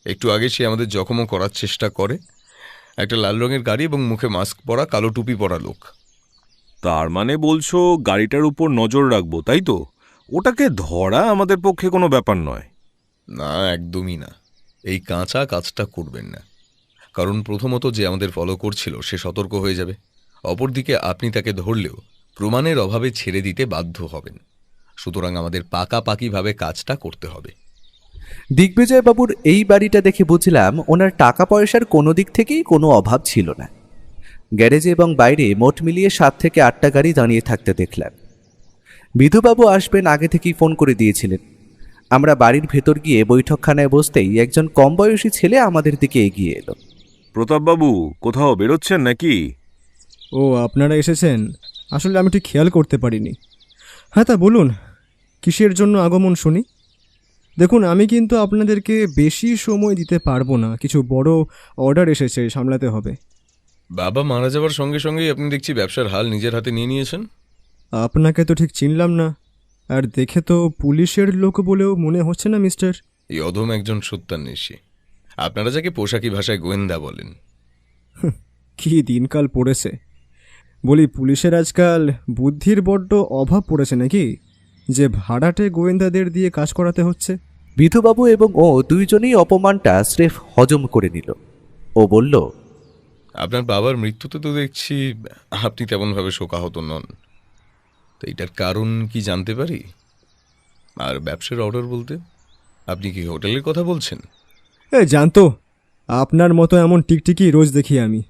একটু আগে সে আমাদের জখমও করার চেষ্টা করে। একটা লাল রঙের গাড়ি এবং মুখে মাস্ক পরা, কালো টুপি পরা লোক। তার মানে বলছো গাড়িটার উপর নজর রাখবো, তাই তো? ওটাকে ধরা আমাদের পক্ষে কোনো ব্যাপার নয়। না, একদমই না। এই কাঁচা কাজটা করবেন না, কারণ প্রথমত যে আমাদের ফলো করছিল সে সতর্ক হয়ে যাবে। অপরদিকে আপনি তাকে ধরলেও প্রমাণের অভাবে ছেড়ে দিতে বাধ্য হবেন। সুতরাং আমাদের পাকাপাকিভাবে কাজটা করতে হবে। দিগ্বিজয়বাবুর এই বাড়িটা দেখে বুঝলাম ওনার টাকা পয়সার কোনো দিক থেকেই কোনো অভাব ছিল না। গ্যারেজে এবং বাইরে মোট মিলিয়ে 7 থেকে 8টা গাড়ি দাঁড়িয়ে থাকতে দেখলাম। বিধুবাবু আসবেন আগে থেকেই ফোন করে দিয়েছিলেন। আমরা বাড়ির ভেতর গিয়ে বৈঠকখানায় বসতেই একজন কম বয়সী ছেলে আমাদের দিকে এগিয়ে এলো। প্রতাপবাবু, কোথাও বেরোচ্ছেন নাকি? ও, আপনারা এসেছেন। আসলে আমি ঠিক খেয়াল করতে পারিনি। হ্যাঁ, তা বলুন, কিসের জন্য আগমন শুনি? দেখুন, আমি কিন্তু আপনাদেরকে বেশি সময় দিতে পারবো না। কিছু বড় অর্ডার এসেছে, সামলাতে হবে। বাবা মারা যাওয়ার সঙ্গে সঙ্গেই আপনি দেখছি ব্যবসার হাল নিজের হাতে নিয়ে নিয়েছেন। আপনাকে তো ঠিক চিনলাম না, আর দেখে তো পুলিশের লোক বলেও মনে হচ্ছে না মিস্টার। এই অধম একজন সত্যান্বেষী, আপনারা যাকে পোশাকি ভাষায় গোয়েন্দা বলেন। কি দিনকাল পড়েছে। বলি, পুলিশের আজকাল বুদ্ধির বড্ড অভাব পড়েছে নাকি, যে ভাড়াটে গোয়েন্দাদের দিয়ে কাজ করাতে হচ্ছে? বিধুবাবু এবং ও দুইজনেই অপমানটা স্রেফ হজম করে নিল। ও বলল, আপনার বাবার মৃত্যুতে তো দেখছি আপনি তেমনভাবে শোকাহত নন। তো এটার কারণ কি জানতে পারি? আর ব্যবসার অর্ডার বলতে আপনি কি হোটেলের কথা বলছেন? জানতো, আপনার মতো এমন টিকটিকি রোজ দেখি আমি।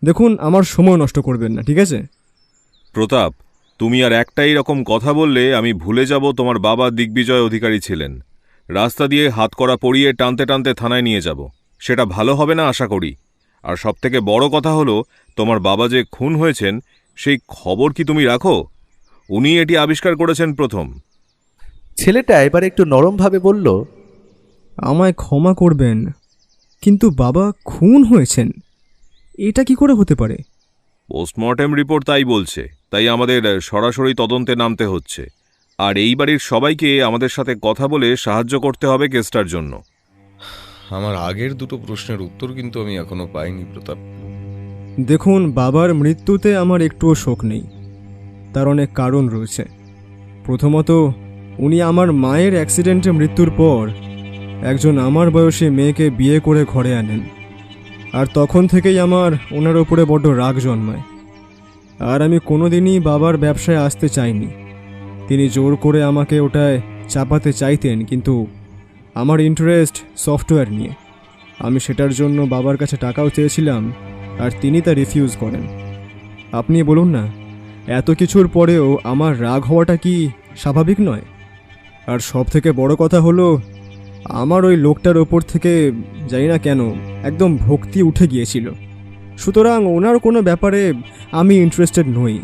দেখুন, আমার সময় নষ্ট করবেন না, ঠিক আছে? প্রতাপ, তুমি আর একটাই রকম কথা বললে আমি ভুলে যাব তোমার বাবা দিগ্বিজয় অধিকারী ছিলেন। রাস্তা দিয়ে হাতকড়া পরিয়ে টানতে টানতে থানায় নিয়ে যাব। সেটা ভালো হবে না আশা করি। আর সবথেকে বড় কথা হলো, তোমার বাবা যে খুন হয়েছেন সেই খবর কি তুমি রাখো? উনি এটি আবিষ্কার করেছেন প্রথম। ছেলেটা এবার একটু নরমভাবে বলল, আমায় ক্ষমা করবেন, কিন্তু বাবা খুন হয়েছেন এটা কি করে হতে পারে? পোস্টমর্টেম রিপোর্ট তাই বলছে, তাই আমাদের সরাসরি তদন্তে নামতে হচ্ছে। আর এই বাড়ির সবাইকে আমাদের সাথে কথা বলে সাহায্য করতে হবে কেসটার জন্য। আমার আগের দুটো প্রশ্নের উত্তর কিন্তু আমি এখনো পাইনি প্রতাপ। দেখুন, বাবার মৃত্যুতে আমার একটুও শোক নেই। তার অনেক কারণ রয়েছে। প্রথমত, উনি আমার মায়ের অ্যাক্সিডেন্টে মৃত্যুর পর একজন আমার বয়সী মেয়েকে বিয়ে করে ঘরে আনেন। আর তখন থেকেই আমার ওনার ওপরে বড্ড রাগ জন্মায়। আর আমি কোনোদিনই বাবার ব্যবসায় আসতে চাইনি। তিনি জোর করে আমাকে ওটায় চাপাতে চাইতেন, কিন্তু আমার ইন্টারেস্ট সফটওয়্যার নিয়ে। আমি সেটার জন্য বাবার কাছে টাকাও চেয়েছিলাম, আর তিনি তা রিফিউজ করেন। আপনি বলুন না, এত কিছুর পরেও আমার রাগ হওয়াটা কি স্বাভাবিক নয়? আর সব থেকে বড় কথা হলো, আমার ওই লোকটার ওপর থেকে জানি না কেন একদম ভক্তি উঠে গিয়েছিল। সুতরাং ওনার কোনো ব্যাপারে আমি ইন্টারেস্টেড নই।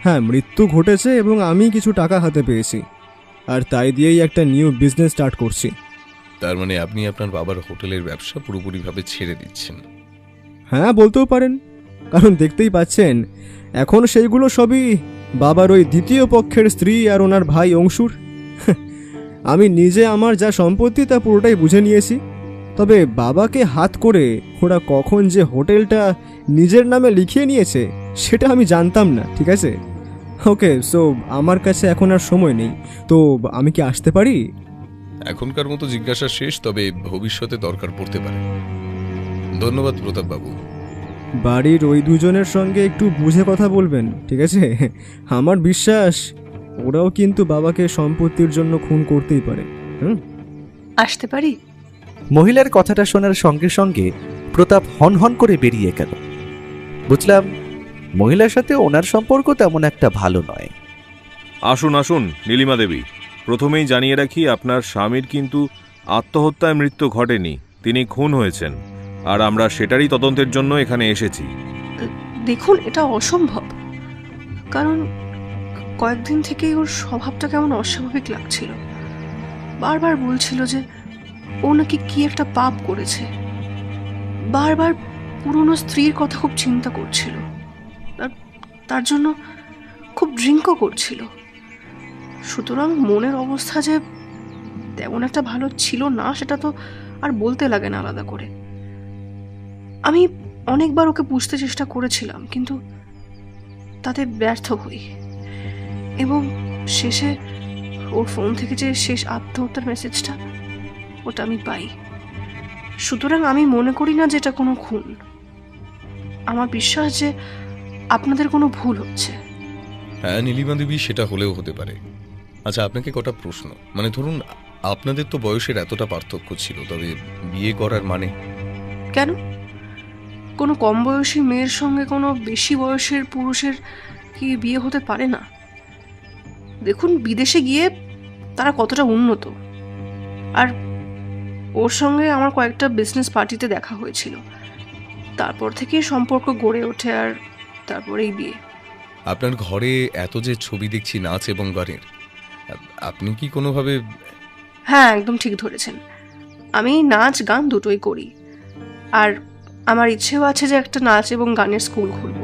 হ্যাঁ, মৃত্যু ঘটেছে এবং আমি কিছু টাকা হাতে পেয়েছি, আর তাই দিয়েই একটা নিউ বিজনেস স্টার্ট করছি। তার মানে আপনি আপনার বাবার হোটেলের ব্যবসা পুরোপুরিভাবে ছেড়ে দিচ্ছেন? হ্যাঁ, বলতেও পারেন, কারণ দেখতেই পাচ্ছেন এখন সেইগুলো সবই বাবার ওই দ্বিতীয় পক্ষের স্ত্রী আর ওনার ভাই অংশুর। আমি নিজে আমার যা সম্পত্তি তা পুরোটাই বুঝে নিয়েছি। তবে বাবাকে হাত করে ওরা কখন যে হোটেলটা নিজের নামে লিখিয়ে নিয়েছে সেটা আমি জানতাম না, ঠিক আছে? ওকে, সো আমার কাছে এখন আর সময় নেই, তো আমি কি আসতে পারি? এখনকার মতো জিজ্ঞাসা শেষ, তবে ভবিষ্যতে দরকার পড়তে পারে। ধন্যবাদ প্রতাপ বাবু। বাড়ির ওই দুজনের সঙ্গে একটু বুঝে কথা বলবেন, ঠিক আছে? আমার বিশ্বাস ওরাও কিন্তু বাবাকে সম্পত্তির জন্য খুন করতেই পারে। আসতে পারি? মহিলার কথাটা শোনার সঙ্গে সঙ্গে প্রতাপ হন হন করে বেরিয়ে গেল। বুঝলাম মহিলার সাথে ওনার সম্পর্ক তেমন একটা ভালো নয়। আসুন আসুন নীলিমা দেবী, প্রথমেই জানিয়ে রাখি আপনার স্বামীর কিন্তু আত্মহত্যায় মৃত্যু ঘটেনি, তিনি খুন হয়েছেন। আর আমরা সেটারই তদন্তের জন্য এখানে এসেছি। দেখুন, এটা অসম্ভব। কারণ কয়েকদিন থেকেই ওর স্বভাবটা কেমন অস্বাভাবিক লাগছিল। বারবার বলছিল যে ও নাকি কি একটা পাপ করেছে। বারবার পুরনো স্ত্রীর কথা খুব চিন্তা করছিল। তার জন্য খুব ড্রিঙ্কও করছিল। সুতরাং মনের অবস্থা যে তেমন একটা ভালো ছিল না সেটা তো আর বলতে লাগে না আলাদা করে। আমি অনেকবার ওকে বুঝতে চেষ্টা করেছিলাম, কিন্তু তাতে ব্যর্থ হই। এবং শেষে ওর ফোন থেকে যে শেষ আত্মহত্যার মেসেজটা, ওটা আমি পাই। সুতরাং আমি মনে করি না যে এটা কোনো খুন। আমার বিশ্বাস যে আপনাদের কোনো ভুল হচ্ছে। হ্যাঁ নীলিমা দেবী, সেটা হলেও হতে পারে। আচ্ছা, আপনাকে কটা প্রশ্ন। মানে ধরুন, আপনাদের তো বয়সের এতটা পার্থক্য ছিল, তবে বিয়ে করার মানে? কেন? কোনো কম বয়সী মেয়ের সঙ্গে কোনো বেশি বয়সের পুরুষের কি বিয়ে হতে পারে না? দেখুন, বিদেশে গিয়ে তারা কতটা উন্নত। আর ওর সঙ্গে আমার কয়েকটা বিজনেস পার্টিতে দেখা হয়েছিল। তারপর থেকে সম্পর্ক গড়ে ওঠে, আর তারপরেই বিয়ে। আপনার ঘরে এত যে ছবি দেখছি নাচ এবং গানের, আপনি কি কোনোভাবে? হ্যাঁ, একদম ঠিক ধরেছেন। আমি নাচ গান দুটোই করি। আর আমার ইচ্ছেও আছে যে একটা নাচ এবং গানের স্কুল খুলব।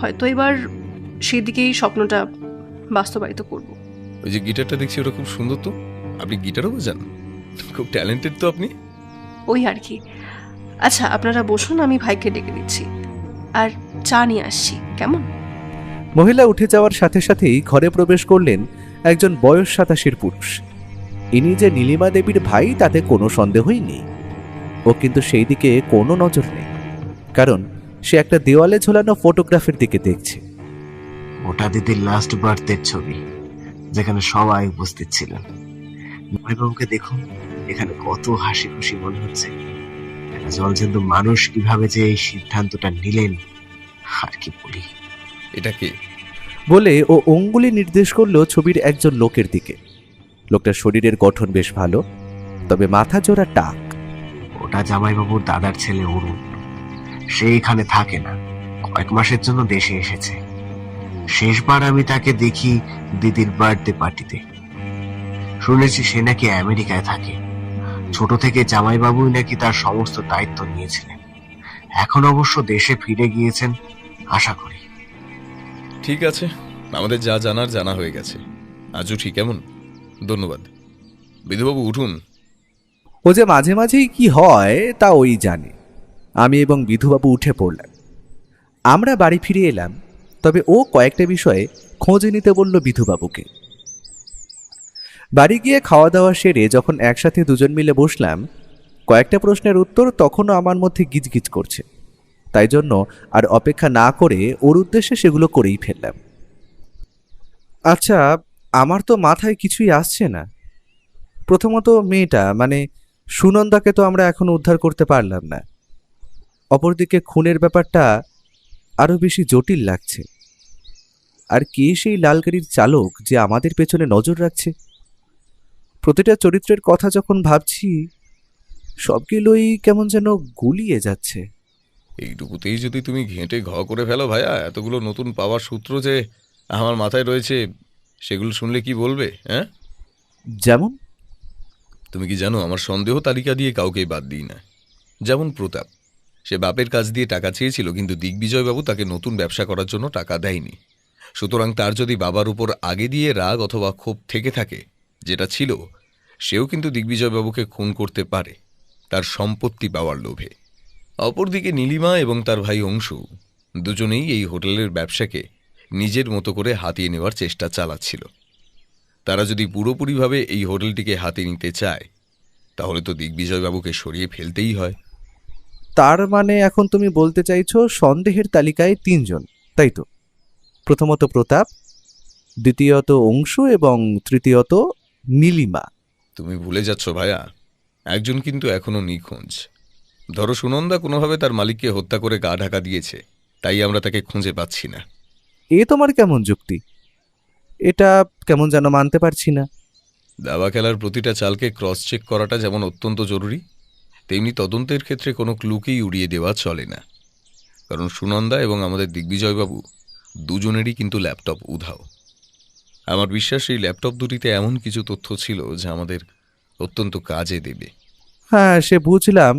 হয়তো এবার সেদিকেই স্বপ্নটা বাস্তবায়িত করব। ওই যে গিটারটা দেখছি, ওটা খুব সুন্দর তো। আপনি গিটারও বাজান? খুব ট্যালেন্টেড তো আপনি। ওই আর কি। আচ্ছা, আপনারা বসুন, আমি ভাইকে ডেকে দিচ্ছি আর চা নিয়ে আসছি, কেমন? মহিলা উঠে যাওয়ার সাথে সাথেই ঘরে প্রবেশ করলেন একজন বয়স 87 পুরুষ। ইনি যে নীলিমা দেবীর ভাই তাতে কোনো সন্দেহই নেই। ও কিন্তু সেই দিকে কোনো নজর নেই, কারণ সে একটা দেওয়ালে ঝোলানো ফটোগ্রাফের দিকে দেখছে। ওটা দিদির লাস্ট বার্থডের ছবি, যেখানে সবাই উপস্থিত ছিলেন। জামাইবাবুকে দেখুন, এখানে কত হাসি খুশি মনে হচ্ছে। একটা জলজন্ত মানুষ কিভাবে যে এই সিদ্ধান্তটা নিলেন, আর কি বলি। এটা কে? বলে ও অঙ্গুলি নির্দেশ করলো ছবির একজন লোকের দিকে। লোকটার শরীরের গঠন বেশ ভালো, তবে মাথা জোড়া টাক। ওটা জামাইবাবুর দাদার ছেলে অরুণ। সে এখানে থাকে না, কয়েক মাসের জন্য দেশে এসেছে। শেষবার আমি তাকে দেখি দিদির বার্থডে পার্টিতে। শুনেছি সে নাকি আমেরিকায় থাকে। ছোট থেকে জামাইবাবুই নাকি তার সমস্ত দায়িত্ব নিয়েছিলেন। এখন অবশ্য দেশে ফিরে গিয়েছেন, আশা করি। ঠিক আছে, আমাদের যা জানার জানা হয়ে গেছে। আজও ঠিক, কেমন? ধন্যবাদ। বিধুবাবু উঠুন। ও যে মাঝে মাঝেই কি হয় তা ওই জানে। আমি এবং বিধুবাবু উঠে পড়লাম। আমরা বাড়ি ফিরে এলাম, তবে ও কয়েকটা বিষয়ে খোঁজ নিতে বলল বিধুবাবুকে। বাড়ি গিয়ে খাওয়া দাওয়া সেরে যখন একসাথে দুজন মিলে বসলাম, কয়েকটা প্রশ্নের উত্তর তখনও আমার মধ্যে গিজগিজ করছে। তাই জন্য আর অপেক্ষা না করে ওর উদ্দেশ্যে সেগুলো করেই ফেললাম। আচ্ছা, আমার তো মাথায় কিছুই আসছে না। প্রথমত মেয়েটা, মানে সুনন্দাকে তো আমরা এখন উদ্ধার করতে পারলাম না। অপরদিকে খুনের ব্যাপারটা আরও বেশি জটিল লাগছে। আর কে সেই লাল গাড়ির চালক যে আমাদের পেছনে নজর রাখছে? প্রতিটা চরিত্রের কথা যখন ভাবছি, সবগুলোই কেমন যেন গুলিয়ে যাচ্ছে। এইটুকুতেই যদি তুমি ঘেঁটে ঘ করে ফেলো ভাইয়া, এতগুলো নতুন পাওয়ার সূত্র যে আমার মাথায় রয়েছে, সেগুলো শুনলে কি বলবে? হ্যাঁ, যেমন? তুমি কি জানো, আমার সন্দেহ তালিকা দিয়ে কাউকেই বাদ দিই না। যেমন প্রতাপ, সে বাপের কাছ দিয়ে টাকা চেয়েছিল, কিন্তু দিগ্বিজয়বাবু তাকে নতুন ব্যবসা করার জন্য টাকা দেয়নি। সুতরাং তার যদি বাবার উপর আগে দিয়ে রাগ অথবা ক্ষোভ থেকে থাকে, যেটা ছিল, সেও কিন্তু দিগ্বিজয়বাবুকে খুন করতে পারে তার সম্পত্তি পাওয়ার লোভে। অপরদিকে নীলিমা এবং তার ভাই অংশু দুজনেই এই হোটেলের ব্যবসাকে নিজের মতো করে হাতিয়ে নেওয়ার চেষ্টা চালাচ্ছিল। তারা যদি পুরোপুরিভাবে এই হোটেলটিকে হাতে নিতে চায়, তাহলে তো দিগ্বিজয়বাবুকে সরিয়ে ফেলতেই হয়। তার মানে এখন তুমি বলতে চাইছো সন্দেহের তালিকায় 3 জন, তাই তো? প্রথমত প্রতাপ, দ্বিতীয়ত অংশু এবং তৃতীয়ত নীলিমা। তুমি ভুলে যাচ্ছ ভাইয়া, একজন কিন্তু এখনো নিখোঁজ। ধরো সুনন্দা কোনোভাবে তার মালিককে হত্যা করে গা ঢাকা দিয়েছে, তাই আমরা তাকে খুঁজে পাচ্ছি না। এ তোমার কেমন যুক্তি? এটা কেমন যেন মানতে পারছি না। দাবা খেলার প্রতিটা চালকে ক্রস চেক করাটা যেমন অত্যন্ত জরুরি, তেমনি তদন্তের ক্ষেত্রে কোনো ক্লুকেই উড়িয়ে দেওয়া চলে না। কারণ সুনন্দা এবং আমাদের দিগ্বিজয়বাবু দুজনেরই কিন্তু ল্যাপটপ উধাও। আমার বিশ্বাস এই ল্যাপটপ দুটিতে এমন কিছু তথ্য ছিল যা আমাদের অত্যন্ত কাজে দেবে। হ্যাঁ, সে বুঝলাম,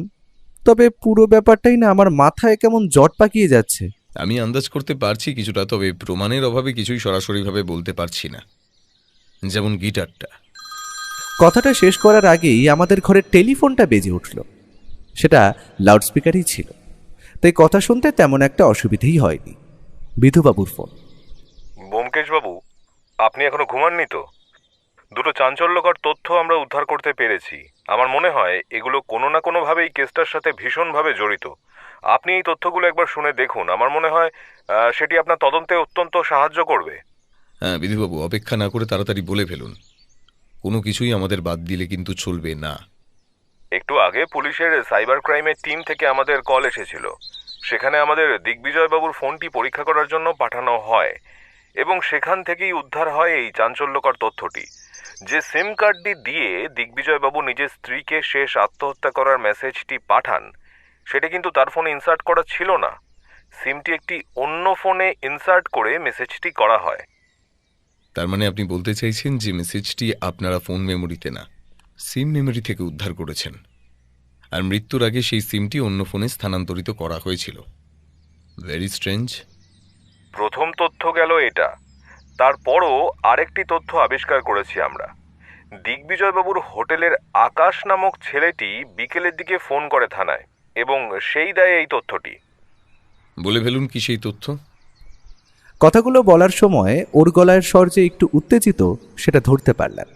তবে পুরো ব্যাপারটাই না আমার মাথায় কেমন জট পাকিয়ে যাচ্ছে। আমি আন্দাজ করতে পারছি কিছুটা, তবে প্রমাণের অভাবে কিছুই সরাসরিভাবে বলতে পারছি না। যেমন গিটারটা। কথাটা শেষ করার আগেই আমাদের ঘরের টেলিফোনটা বেজে উঠল। সেটা লাউডস্পিকারই ছিল, তাই কথা শুনতে তেমন একটা অসুবিধেই হয়নি। বিধুবাবুর ফোন। ব্যোমকেশবাবু, আপনি এখনো ঘুমাননি তো? দুটো চাঞ্চল্যকর তথ্য আমরা উদ্ধার করতে পেরেছি। আমার মনে হয় এগুলো কোনো না কোনোভাবে এই কেসটার সাথে ভীষণভাবে জড়িত। আপনি এই তথ্যগুলো একবার শুনে দেখুন, আমার মনে হয় সেটি আপনার তদন্তে অত্যন্ত সাহায্য করবে। হ্যাঁ বিধুবাবু, অপেক্ষা না করে তাড়াতাড়ি বলে ফেলুন। কোনো কিছুই আমাদের বাদ দিলে কিন্তু চলবে না। একটু আগে পুলিশের সাইবার ক্রাইমের টিম থেকে আমাদের কল এসেছিল। সেখানে আমাদের দিগ্বিজয়বাবুর ফোনটি পরীক্ষা করার জন্য পাঠানো হয় এবং সেখান থেকেই উদ্ধার হয় এই চাঞ্চল্যকর তথ্যটি। যে সিম কার্ডটি দিয়ে দিগ্বিজয়বাবু নিজের স্ত্রীকে শেষ আত্মহত্যা করার মেসেজটি পাঠান, সেটা কিন্তু তার ফোনে ইনসার্ট করা ছিল না। সিমটি একটি অন্য ফোনে ইনসার্ট করে মেসেজটি করা হয়। তার মানে আপনি বলতে চাইছেন যে মেসেজটি আপনারা ফোন মেমোরিতে না, সিম মেমোরি থেকে উদ্ধার করেছেন, আর মৃত্যুর আগে সেই সিমটি অন্য ফোনে স্থানান্তরিত করা হয়েছিল। Very strange. প্রথম তথ্য গেল এটা। তারপরও আরেকটি তথ্য আবিষ্কার করেছি আমরা। দিগ্বিজয়বাবুর হোটেলের আকাশ নামক ছেলেটি বিকেলের দিকে ফোন করে থানায় এবং সেই দেয় এই তথ্যটি। বলে ফেলুন কি সেই তথ্য। কথাগুলো বলার সময় ওর গলার স্বর যে একটু উত্তেজিত, সেটা ধরতে পারলাম।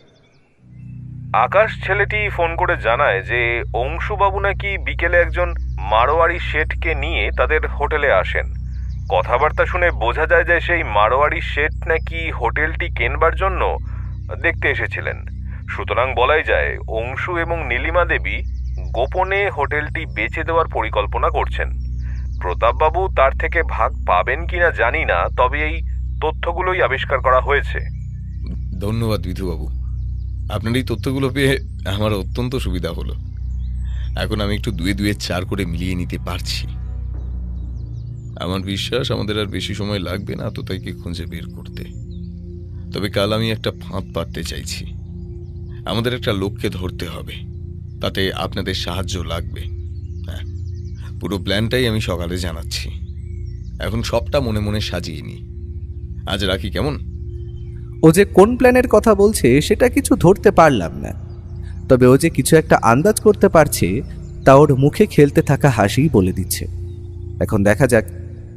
আকাশ ছেলেটি ফোন করে জানায় যে অংশুবাবু নাকি বিকেলে একজন মারোয়ারি শেঠকে নিয়ে তাদের হোটেলে আসেন। কথাবার্তা শুনে বোঝা যায় যে সেই মারোয়ারি শেঠ নাকি হোটেলটি কেনবার জন্য দেখতে এসেছিলেন। সুতরাং বলাই যায় অংশু এবং নীলিমা দেবী গোপনে হোটেলটি বেচে দেওয়ার পরিকল্পনা করছেন। প্রতাপবাবু তার থেকে ভাগ পাবেন কিনা জানি না, তবে এই তথ্যগুলোই আবিষ্কার করা হয়েছে। ধন্যবাদ বিধুবাবু, আপনার এই তথ্যগুলো পেয়ে আমার অত্যন্ত সুবিধা হলো। এখন আমি একটু দুয়ে দুয়ে চার করে মিলিয়ে নিতে পারছি। আমার বিশ্বাস আমাদের আর বেশি সময় লাগবে না আততায়ীকে খুঁজে বের করতে। তবে কাল আমি একটা ফাঁদ পাততে চাইছি। আমাদের একটা লোককে ধরতে হবে, তাতে আপনাদের সাহায্য লাগবে। হ্যাঁ, পুরো প্ল্যানটাই আমি সকালে জানাচ্ছি। এখন সবটা মনে মনে সাজিয়ে নি। আজ রাখি, কেমন? ও যে কোন প্ল্যানের কথা বলছে সেটা কিছু ধরতে পারলাম না, তবে ও যে কিছু একটা আন্দাজ করতে পারছে তা ওর মুখে খেলতে থাকা হাসিই বলে দিচ্ছে। এখন দেখা যাক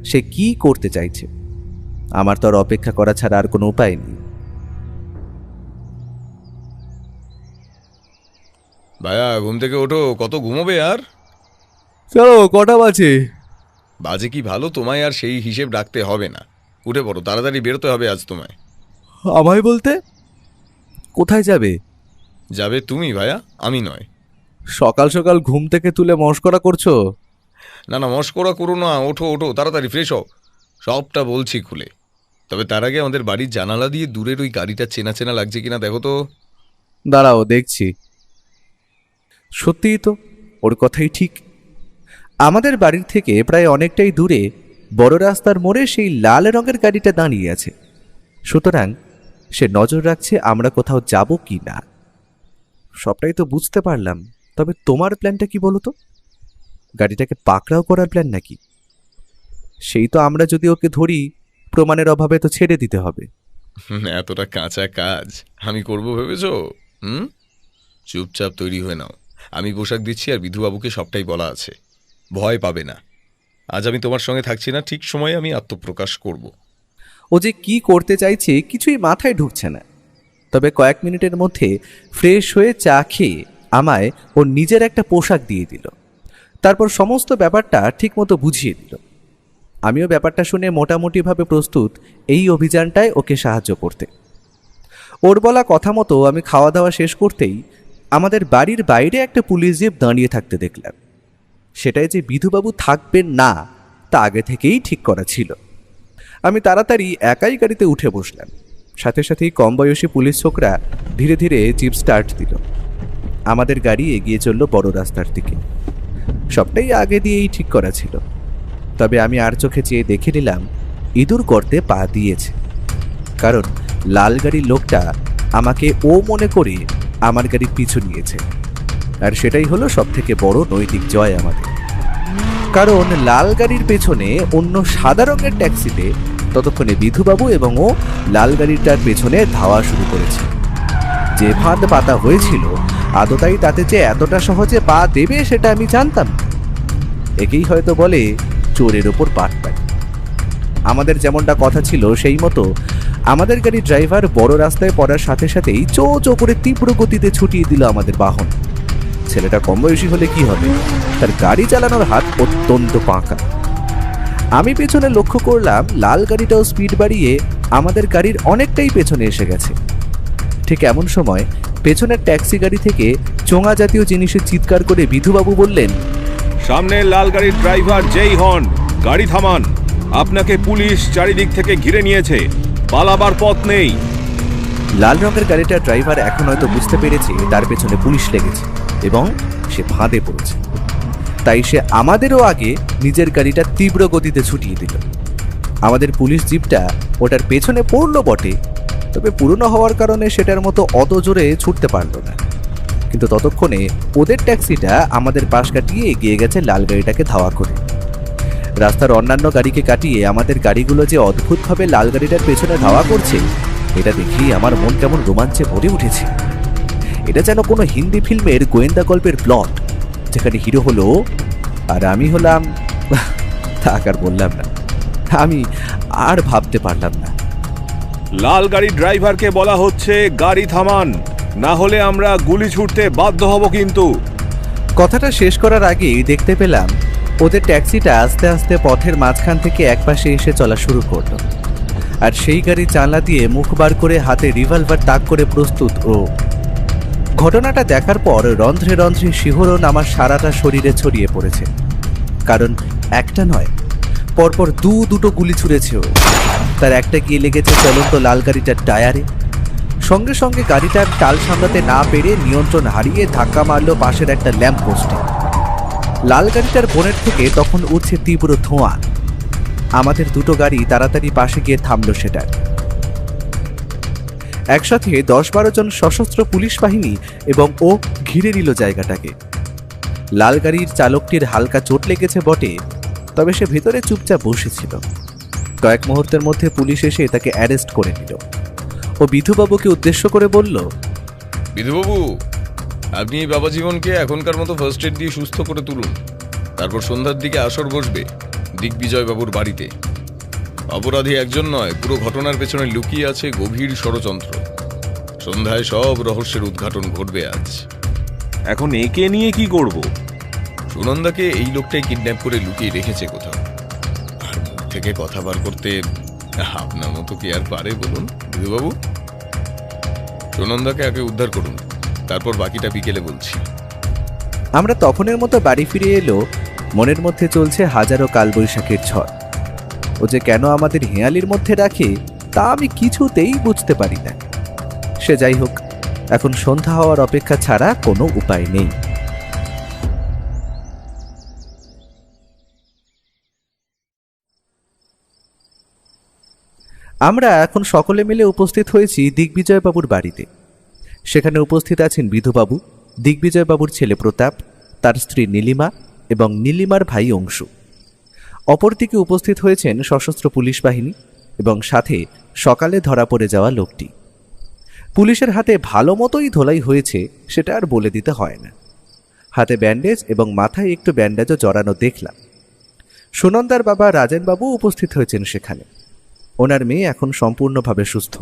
সে কি করতে চাইছে। আমার তো আর অপেক্ষা করা ছাড়া আর কোনো উপায় নেই। ভাইয়া, ঘুম থেকে ওঠো, কত ঘুমোবে আর? চলো, কটা বাজে? বাজে কি ভালো, তোমায় আর সেই হিসেব রাখতে হবে না। উঠে পড়ো, তাড়াতাড়ি বেরোতে হবে আজ তোমায়। আমায় বলতে? কোথায় যাবে? যাবে তুমি ভাইয়া, আমি নয়। সকাল সকাল ঘুম থেকে তুলে মস্করা করছো? না না, মস্করা করো না, ওঠো ওঠো, তাড়াতাড়ি ফ্রেশ হও। সবটা বলছি খুলে। তবে তার আগে আমাদের বাড়ির জানালা দিয়ে দূরের ওই গাড়িটা চেনা চেনা লাগছে কিনা দেখো তো। দাঁড়াও, দেখছি। সত্যিই তো, ওর কথাই ঠিক। আমাদের বাড়ির থেকে প্রায় অনেকটাই দূরে বড় রাস্তার মোড়ে সেই লাল রঙের গাড়িটা দাঁড়িয়ে আছে। সুতরাং সে নজর রাখছে আমরা কোথাও যাব কি না। সবটাই তো বুঝতে পারলাম, তবে তোমার প্ল্যানটা কি বলো তো? গাড়িটাকে পাকড়াও করার প্ল্যান নাকি? সেই তো আমরা যদি ওকে ধরি, প্রমাণের অভাবে তো ছেড়ে দিতে হবে। এতটা কাঁচা কাজ আমি করব ভেবেছো? চুপচাপ তৈরি হয়ে নাও। আমি পোশাক দিচ্ছি, আর বিধুবাবুকে সবটাই বলা আছে। ভয় পাবে না। আজ আমি তোমার সঙ্গে থাকছি না, ঠিক সময়ে আমি আত্মপ্রকাশ করব। ও যে কি করতে চাইছে কিছুই মাথায় ঢুকছে না। তবে কয়েক মিনিটের মধ্যে ফ্রেশ হয়ে চা খেয়ে আমায় ওর নিজের একটা পোশাক দিয়ে দিল। তারপর সমস্ত ব্যাপারটা ঠিকমতো বুঝিয়ে দিল। আমিও ব্যাপারটা শুনে মোটামুটিভাবে প্রস্তুত এই অভিযানটায় ওকে সাহায্য করতে। ওর বলা কথা মতো আমি খাওয়া দাওয়া শেষ করতেই আমাদের বাড়ির বাইরে একটা পুলিশ জিপ দাঁড়িয়ে থাকতে দেখলাম। সেটাই যে বিধুবাবু থাকবেন না তা আগে থেকেই ঠিক করা ছিল। আমি তাড়াতাড়ি একাই গাড়িতে উঠে বসলাম। সাথে সাথেই কম বয়সী পুলিশ ছোকরা ধীরে ধীরে জিপ স্টার্ট দিল। আমাদের গাড়ি এগিয়ে চলল বড় রাস্তার দিকে। সবটাই আগে দিয়েই ঠিক করা ছিল। তবে আমি আর চোখে চেয়ে দেখে নিলাম ইঁদুর গর্তে পা দিয়েছে, কারণ লাল গাড়ির লোকটা আমাকে ও মনে করে আমার গাড়ির পিছু নিয়েছে। আর সেটাই হলো সবথেকে বড় নৈতিক জয় আমাদের, কারণ লাল গাড়ির পেছনে অন্য সাদা রঙের ট্যাক্সিতে ততক্ষণে বিধুবাবু এবং ও লাল গাড়িটার পেছনে ধাওয়া শুরু করেছে। যে ফাঁদ পাতা হয়েছিল আদতাই তাতে যে এতটা সহজে পা দেবে সেটা আমি জানতাম। একেই হয়তো বলে চোরের ওপর পাটপাড়ি। আমাদের যেমনটা কথা ছিল সেই মতো আমাদের গাড়ির ড্রাইভার বড় রাস্তায় পড়ার সাথে সাথেই চো চো করে তীব্র গতিতে ছুটিয়ে দিল আমাদের বাহন। ছেলেটা কম বয়সী হলে কি হবে, তার গাড়ি চালানোর হাত অত্যন্ত পাকা। আমি পেছনে লক্ষ্য করলাম লাল গাড়িটাও স্পিড বাড়িয়ে আমাদের গাড়ির অনেকটাই পেছনে এসে গেছে। ঠিক এমন সময় পেছনের ট্যাক্সি গাড়ি থেকে চোঙা জাতীয় জিনিসের চিৎকার করে বিধুবাবু বললেন, সামনে লাল গাড়ির ড্রাইভার যেই হন, গাড়ি থামান, আপনাকে পুলিশ চারিদিক থেকে ঘিরে নিয়েছে, পালাবার পথ নেই। লাল রঙের গাড়িটার ড্রাইভার এখন হয়তো বুঝতে পেরেছে তার পেছনে পুলিশ লেগেছে এবং সে ফাঁদে পড়েছে, তাই সে আমাদেরও আগে নিজের গাড়িটা তীব্র গতিতে ছুটিয়ে দিল। আমাদের পুলিশ জিপটা ওটার পেছনে পড়লো বটে, তবে পুরনো হওয়ার কারণে সেটার মতো অত জোরে ছুটতে পারলো না। কিন্তু ততক্ষণে ওদের ট্যাক্সিটা আমাদের পাশ কাটিয়ে এগিয়ে গেছে লাল গাড়িটাকে ধাওয়া করে। রাস্তার অন্যান্য গাড়িকে কাটিয়ে আমাদের গাড়িগুলো যে অদ্ভুতভাবে লাল গাড়িটার পেছনে ধাওয়া করছে, এটা দেখেই আমার মন কেমন রোমাঞ্চে ভরে উঠেছে। এটা যেন কোনো হিন্দি ফিল্মের গোয়েন্দা গল্পের প্লট, যেখানে হিরো হলো আর আমি হলাম। থাক আর বললাম না, আমি আর ভাবতে পারলাম না। লাল গাড়ির ড্রাইভারকে বলা হচ্ছে গাড়ি থামান, না হলে আমরা গুলি ছুটতে বাধ্য হব। কিন্তু কথাটা শেষ করার আগেই দেখতে পেলাম ওদের ট্যাক্সিটা আস্তে আস্তে পথের মাঝখান থেকে একপাশে এসে চলা শুরু করলো, আর সেই গাড়ির জানলা দিয়ে মুখ বার করে হাতে রিভলভার তাক করে প্রস্তুত ও। ঘটনাটা দেখার পর রন্ধ্রে রন্ধ্রে শিহরণ আমার সারাটা শরীরে ছড়িয়ে পড়েছে, কারণ একটা নয়, পরপর দুটো গুলি ছুঁড়েছে ও। তার একটা গিয়ে লেগেছে চলন্ত লাল গাড়িটার টায়ারে। সঙ্গে সঙ্গে গাড়িটার টাল সামলাতে না পেরে নিয়ন্ত্রণ হারিয়ে ধাক্কা মারল পাশের একটা ল্যাম্প পোস্টে। লাল গাড়িটার বোনেট থেকে তখন উঠছে তীব্র ধোঁয়া। আমাদের দুটো গাড়ি তাড়াতাড়ি পাশে গিয়ে থামল সেটার। একসাথে 10-12 জন সশস্ত্র পুলিশ বাহিনী এবং ও ঘিরে নিল জায়গাটাকে। লাল গাড়ির চালকটির হালকা চোট লেগেছে বটে, তবে সে ভেতরে চুপচাপ বসেছিল। কয়েক মুহূর্তের মধ্যে পুলিশ এসে তাকে অ্যারেস্ট করে নিল। ও বিধুবাবুকে উদ্দেশ্য করে বলল, বিধুবাবু, আপনি এই বাবা জীবনকে এখনকার মতো ফার্স্ট এড দিয়ে সুস্থ করে তুলুন। তারপর সন্ধ্যার দিকে আসর বসবে দিগ্বিজয় বাবুর বাড়িতে। অপরাধী একজন নয়, পুরো ঘটনার পেছনে লুকিয়ে আছে গভীর ষড়যন্ত্র। সন্ধ্যায় সব রহস্যের উদ্ঘাটন ঘটবে আজ। এখন একে নিয়ে কি করব? সুনন্দাকে এই লোকটাই কিডন্যাপ করে লুকিয়ে রেখেছে কোথাও, আর মুখ থেকে কথা বার করতে আপনার মতো কি আর পারে বলুন বিধুবাবু? সুনন্দাকে আগে উদ্ধার করুন, তারপর বাকিটা বিকেলে বলছি। আমরা তখনের মতো বাড়ি ফিরে এলো। মনের মধ্যে চলছে হাজারো কালবৈশাখীর ঝড়। ও যে কেন আমাদের হেঁয়ালির মধ্যে রাখে তা আমি কিছুতেই বুঝতে পারি না। সে যাই হোক, এখন সন্ধ্যা হওয়ার অপেক্ষা ছাড়া কোনো উপায় নেই। আমরা এখন সকলে মিলে উপস্থিত হয়েছি দিগ্বিজয়বাবুর বাড়িতে। সেখানে উপস্থিত আছেন বিধুবাবু, দিগ্বিজয়বাবুর ছেলে প্রতাপ, তার স্ত্রী নীলিমা এবং নীলিমার ভাই অংশু। অপরদিকে উপস্থিত হয়েছেন সশস্ত্র পুলিশ বাহিনী এবং সাথে সকালে ধরা পড়ে যাওয়া লোকটি। পুলিশের হাতে ভালো মতোই ধোলাই হয়েছে, সেটা আর বলে দিতে হয় না। হাতে ব্যান্ডেজ এবং মাথায় একটু ব্যান্ডেজও জড়ানো দেখলাম। সুনন্দার বাবা রাজেনবাবু উপস্থিত হয়েছেন সেখানে। ওনার মেয়ে এখন সম্পূর্ণভাবে সুস্থ।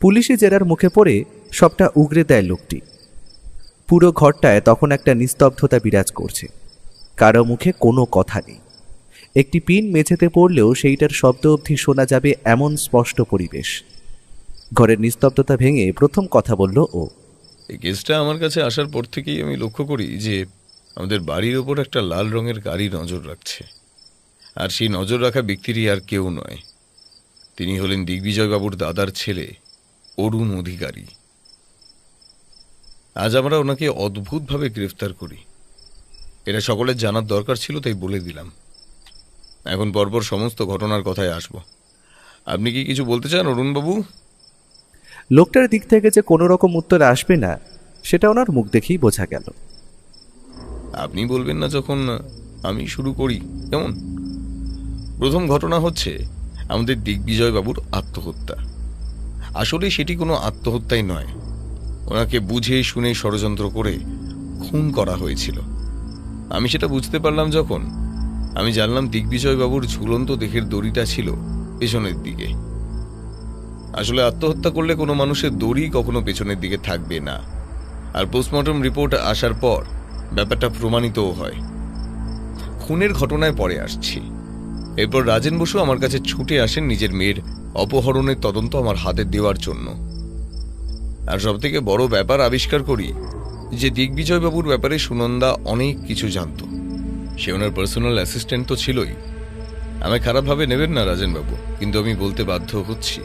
পুলিশি জেরার মুখে পড়ে সবটা উগরে দেয় লোকটি। পুরো ঘরটায় তখন একটা নিস্তব্ধতা বিরাজ করছে, কারো মুখে কোনো কথা নেই। একটি পিন মেঝেতে পড়লেও সেইটার শব্দ অবধি শোনা যাবে এমন স্পষ্ট পরিবেশ। ঘরের নিস্তব্ধতা ভেঙে প্রথম কথা বলল ও। এই কেসটা আমার কাছে আসার পর থেকেই আমি লক্ষ্য করি যে আমাদের বাড়ির ওপর একটা লাল রঙের গাড়ি নজর রাখছে, আর সেই নজর রাখা ব্যক্তিরই আর কেউ নয়, তিনি হলেন দিগ্বিজয়বাবুর দাদার ছেলে অরুণ অধিকারী। আজ আমরা ওনাকে অদ্ভুতভাবে গ্রেফতার করি। এটা সকলের জানার দরকার ছিল, তাই বলে দিলাম। এখন পরপর সমস্ত ঘটনার কথায় আসব। আপনি কি কিছু বলতে চান অরুণবাবু? লোকটার দিক থেকে যে কোনো রকম উত্তর আসবে না সেটা ওনার মুখ দেখেই বোঝা গেল। আপনি বলবেন না যখন আমি শুরু করি, কেমন? প্রথম ঘটনা হচ্ছে আমাদের দিগ্বিজয় বাবুর আত্মহত্যা। আসলে সেটি কোনো আত্মহত্যাই নয়, ওনাকে বুঝে শুনে ষড়যন্ত্র করে খুন করা হয়েছিল। আমি সেটা বুঝতে পারলাম যখন আমি জানলাম দিগ্বিজয় বাবুর ঝুলন্ত দেহের দড়িটা ছিল পেছনের দিকে। আসলে আত্মহত্যা করলে কোনো মানুষের দড়ি কখনো পেছনের দিকে থাকবে না, আর পোস্টমর্টম রিপোর্ট আসার পর ব্যাপারটা প্রমাণিতও হয়। খুনের ঘটনায় পরে আসছি। এরপর রাজেন বসু আমার কাছে ছুটে আসেন নিজের মেয়ের অপহরণের তদন্ত আমার হাতে দেওয়ার জন্য। আর সব থেকে বড় ব্যাপার আবিষ্কার করি যে দিগ্বিজয় বাবুর ব্যাপারে সুনন্দা অনেক কিছু জানত। সে ওনার পার্সোনাল অ্যাসিস্ট্যান্ট তো ছিলই। আমায় খারাপভাবে নেবেন না রাজেন বাবু, কিন্তু আমি বলতে বাধ্য হচ্ছি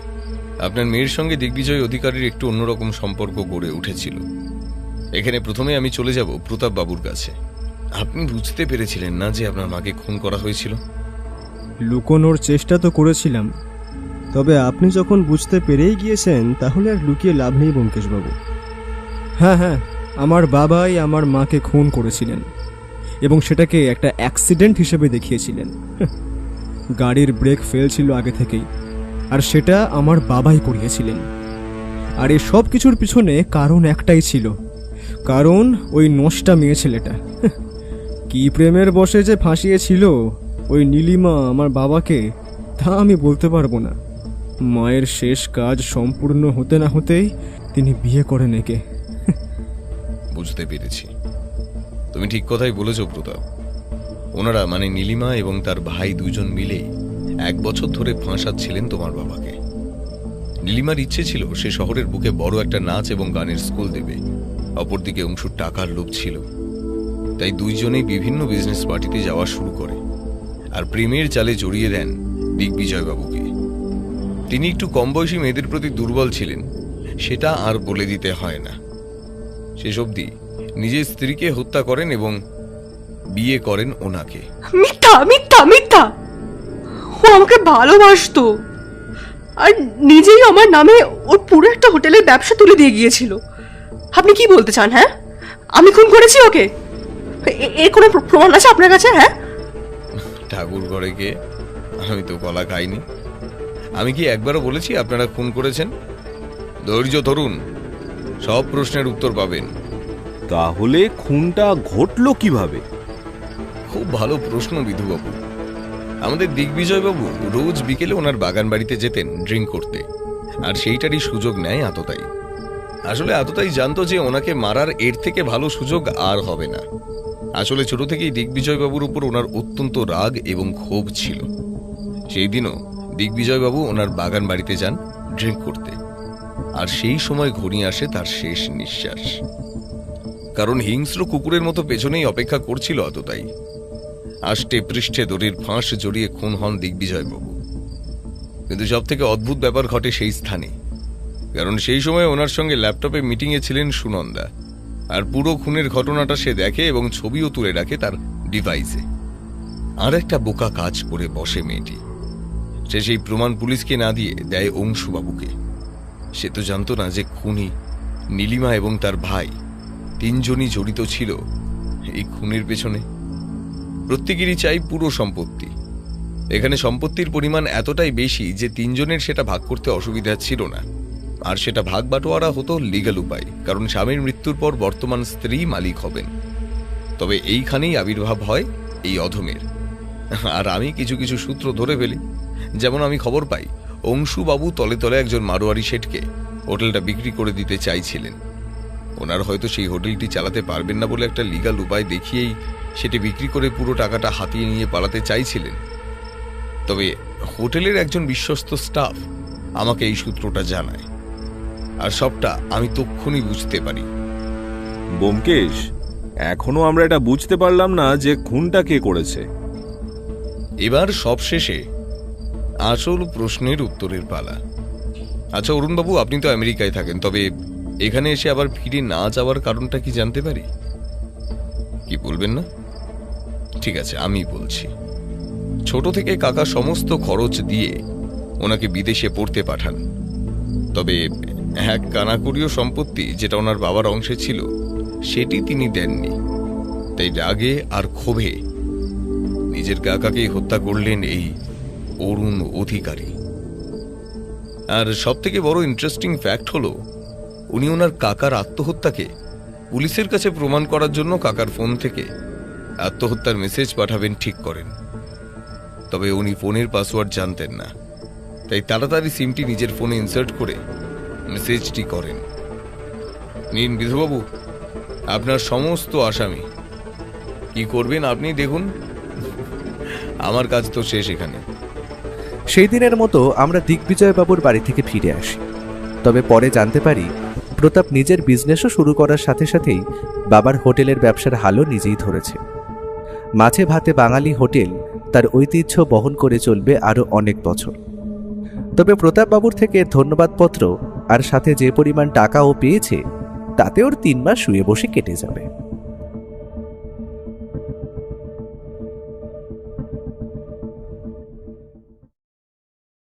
আপনার মেয়ের সঙ্গে দিগ্বিজয় অধিকারীর একটু অন্যরকম সম্পর্ক গড়ে উঠেছিল। এখানে প্রথমে আমি চলে যাব প্রতাপ বাবুর কাছে। আপনি বুঝতে পেরেছিলেন না যে আপনার মাকে খুন করা হয়েছিল? লুকোনোর চেষ্টা তো করেছিলাম, তবে আপনি যখন বুঝতে পেরেই গিয়েছেন তাহলে আর লুকিয়ে লাভ নেই ব্যোমকেশবাবু। হ্যাঁ, আমার বাবাই আমার মাকে খুন করেছিলেন এবং সেটাকে একটা অ্যাক্সিডেন্ট হিসেবে দেখিয়েছিলেন। গাড়ির ব্রেক ফেল ছিল আগে থেকেই, আর সেটা আমার বাবাই করিয়েছিলেন। আর এই সব কিছুর পিছনে কারণ একটাই ছিল, কারণ ওই নষ্টা মেয়ে ছেলেটা কি প্রেমের বশে যে ফাঁসিয়েছিল ওই নীলিমা আমার বাবাকে, তা আমি বলতে পারবো না। মায়ের শেষ কাজ সম্পূর্ণ হতে না হতেই তিনি বিয়ে করেন একে। বুঝতে পেরেছি, তুমি ঠিক কথাই বলেছ প্রতাপ। ওনারা মানে নীলিমা এবং তার ভাই দুজন মিলে 1 বছর ধরে ফাঁসাচ্ছিলেন তোমার বাবাকে। নীলিমার ইচ্ছে ছিল সে শহরের বুকে বড় একটা নাচ এবং গানের স্কুল দেবে, অপরদিকে অংশুর টাকার লোভ ছিল। তাই দুইজনেই বিভিন্ন বিজনেস পার্টিতে যাওয়া শুরু করে আর প্রেমের জালে জড়িয়ে দেন দিগ্বিজয় বাবুকে। তিনি একটু কম বয়সী মেয়েদের প্রতি দুর্বল ছিলেন, সেটা আর বলে দিতে হয় না। শেষ অবধি নিজের স্ত্রীকে হত্যা করেন এবং বিয়ে করেন ওনাকে। মিথ্যা মিথ্যা মিথ্যা! ও আমাকে ভালোবাসতো আর নিজেই আমার নামে ওর পুরো একটা হোটেলের ব্যবসা তুলে দিয়ে গিয়েছিল। আপনি কি বলতে চান? হ্যাঁ, আমি খুন করেছি ওকে? এর কোনো প্রমাণ আছে আপনার কাছে? হ্যাঁ, ঠাকুর ঘরে গিয়ে আমি তো কলা খাইনি। আমি কি একবারও বলেছি আপনারা খুন করেছেন? ধৈর্য ধরুন, সব প্রশ্নের উত্তর পাবেন। তাহলে খুনটা ঘটলো কিভাবে? খুব ভালো প্রশ্ন বিধুবাবু। আমাদের দিগ্বিজয় বাবু রোজ বিকেলে ওনার বাগান বাড়িতে যেতেন ড্রিঙ্ক করতে, আর সেইটারই সুযোগ নেয় আততায়ী। আসলে আততায়ী জানতো যে ওনাকে মারার এর থেকে ভালো সুযোগ আর হবে না। আসলে ছোট থেকেই দিগ্বিজয় বাবুর উপর ওনার অত্যন্ত রাগ এবং ক্ষোভ ছিল। সেই দিনও দিগ্বিজয় বাবু ওনার বাগান বাড়িতে যান ড্রিঙ্ক করতে, আর সেই সময় ঘনিয়ে আসে তার শেষ নিঃশ্বাস। কারণ হিংস্র কুকুরের মতো পেছনেই অপেক্ষা করছিল আততায়ী। আষ্টে পৃষ্ঠে দড়ির ফাঁস জড়িয়ে খুন হন দিগ্বিজয় বাবু। কিন্তু সব থেকে অদ্ভুত ব্যাপার ঘটে সেই স্থানে, কারণ সেই সময় ওনার সঙ্গে ল্যাপটপে মিটিংয়ে ছিলেন সুনন্দা, আর পুরো খুনের ঘটনাটা সে দেখে এবং ছবিও তুলে রাখে তার ডিভাইসে। আর একটা বোকা কাজ করে বসে মেয়েটি। সে সেই প্রমাণ পুলিশকে না দিয়ে দেয় অংশুবাবুকে। সে তো জানতো না যে খুনি নীলিমা এবং তার ভাই তিনজনই জড়িত ছিল এই খুনের পেছনে। প্রত্যেকেরই চাই পুরো সম্পত্তি। এখানে সম্পত্তির পরিমাণ এতটাই বেশি যে তিনজনের সেটা ভাগ করতে অসুবিধা ছিল না, আর সেটা ভাগ বাটোয়ারা হতো লিগ্যাল উপায়, কারণ স্বামীর মৃত্যুর পর বর্তমান স্ত্রী মালিক হবেন। তবে এইখানেই আবির্ভাব হয় এই অধমের। আর আমি কিছু কিছু সূত্র ধরে ফেলি। যেমন আমি খবর পাই অংশুবাবু তলে তলে একজন মারোয়ারি শেঠকে হোটেলটা বিক্রি করে দিতে চাইছিলেন। ওনার হয়তো সেই হোটেলটি চালাতে পারবেন না বলে একটা লিগ্যাল উপায় দেখিয়েই সেটি বিক্রি করে পুরো টাকাটা হাতিয়ে নিয়ে পালাতে চাইছিলেন। তবে হোটেলের একজন বিশ্বস্ত স্টাফ আমাকে এই সূত্রটা জানায়, আর সবটা আমি তক্ষুনি বুঝতে পারি। ব্যোমকেশ, এখনো আমরা এটা বুঝতে পারলাম না যে খুনটা কে করেছে। এবার সবশেষে আসল প্রশ্নের উত্তরের পালা। আচ্ছা অরুণবাবু, আপনি তো আমেরিকায় থাকেন, তবে এখানে এসে আবার ফিরে না যাওয়ার কারণটা কি জানতে পারি? কি বলবেন না? ঠিক আছে, আমি বলছি। ছোট থেকে কাকা সমস্ত খরচ দিয়ে ওনাকে বিদেশে পড়তে পাঠান। তবে এক কানাকুড়ীয় সম্পত্তি যেটা ওনার বাবার অংশে ছিল সেটি তিনি দেননি। তাই রাগে আর ক্ষোভে নিজের কাকাকেই হত্যা করলেন এই অরুণ অধিকারী। আর সব থেকে বড় ইন্টারেস্টিং ফ্যাক্ট হলো উনি ওনার কাকার আত্মহত্যাকে পুলিশের কাছে প্রমাণ করার জন্য কাকার ফোন থেকে আত্মহত্যার মেসেজ পাঠাবেন ঠিক করেন। তবে উনি ফোনের পাসওয়ার্ড জানতেন না, তাই তাড়াতাড়ি সিমটি নিজের ফোনে ইনসার্ট করে মেসেজটি করেন। নিন বিধুবাবু, আপনার সমস্ত আসামি। কি করবেন আপনি দেখুন, আমার কাজ তো শেষ এখানে। সেই দিনের মতো আমরা দিগ্বিজয় বাবুর বাড়ি থেকে ফিরে আসি। তবে পরে জানতে পারি প্রতাপ নিজের বিজনেসও শুরু করার সাথে সাথেই বাবার হোটেলের ব্যবসার হালও নিজেই ধরেছে। মাছে ভাতে বাঙালি হোটেল তার ঐতিহ্য বহন করে চলবে আরও অনেক বছর। তবে প্রতাপ বাবুর থেকে ধন্যবাদপত্র আর সাথে যে পরিমাণ টাকা ও পেয়েছে তাতে ওর 3 মাস শুয়ে বসে কেটে যাবে।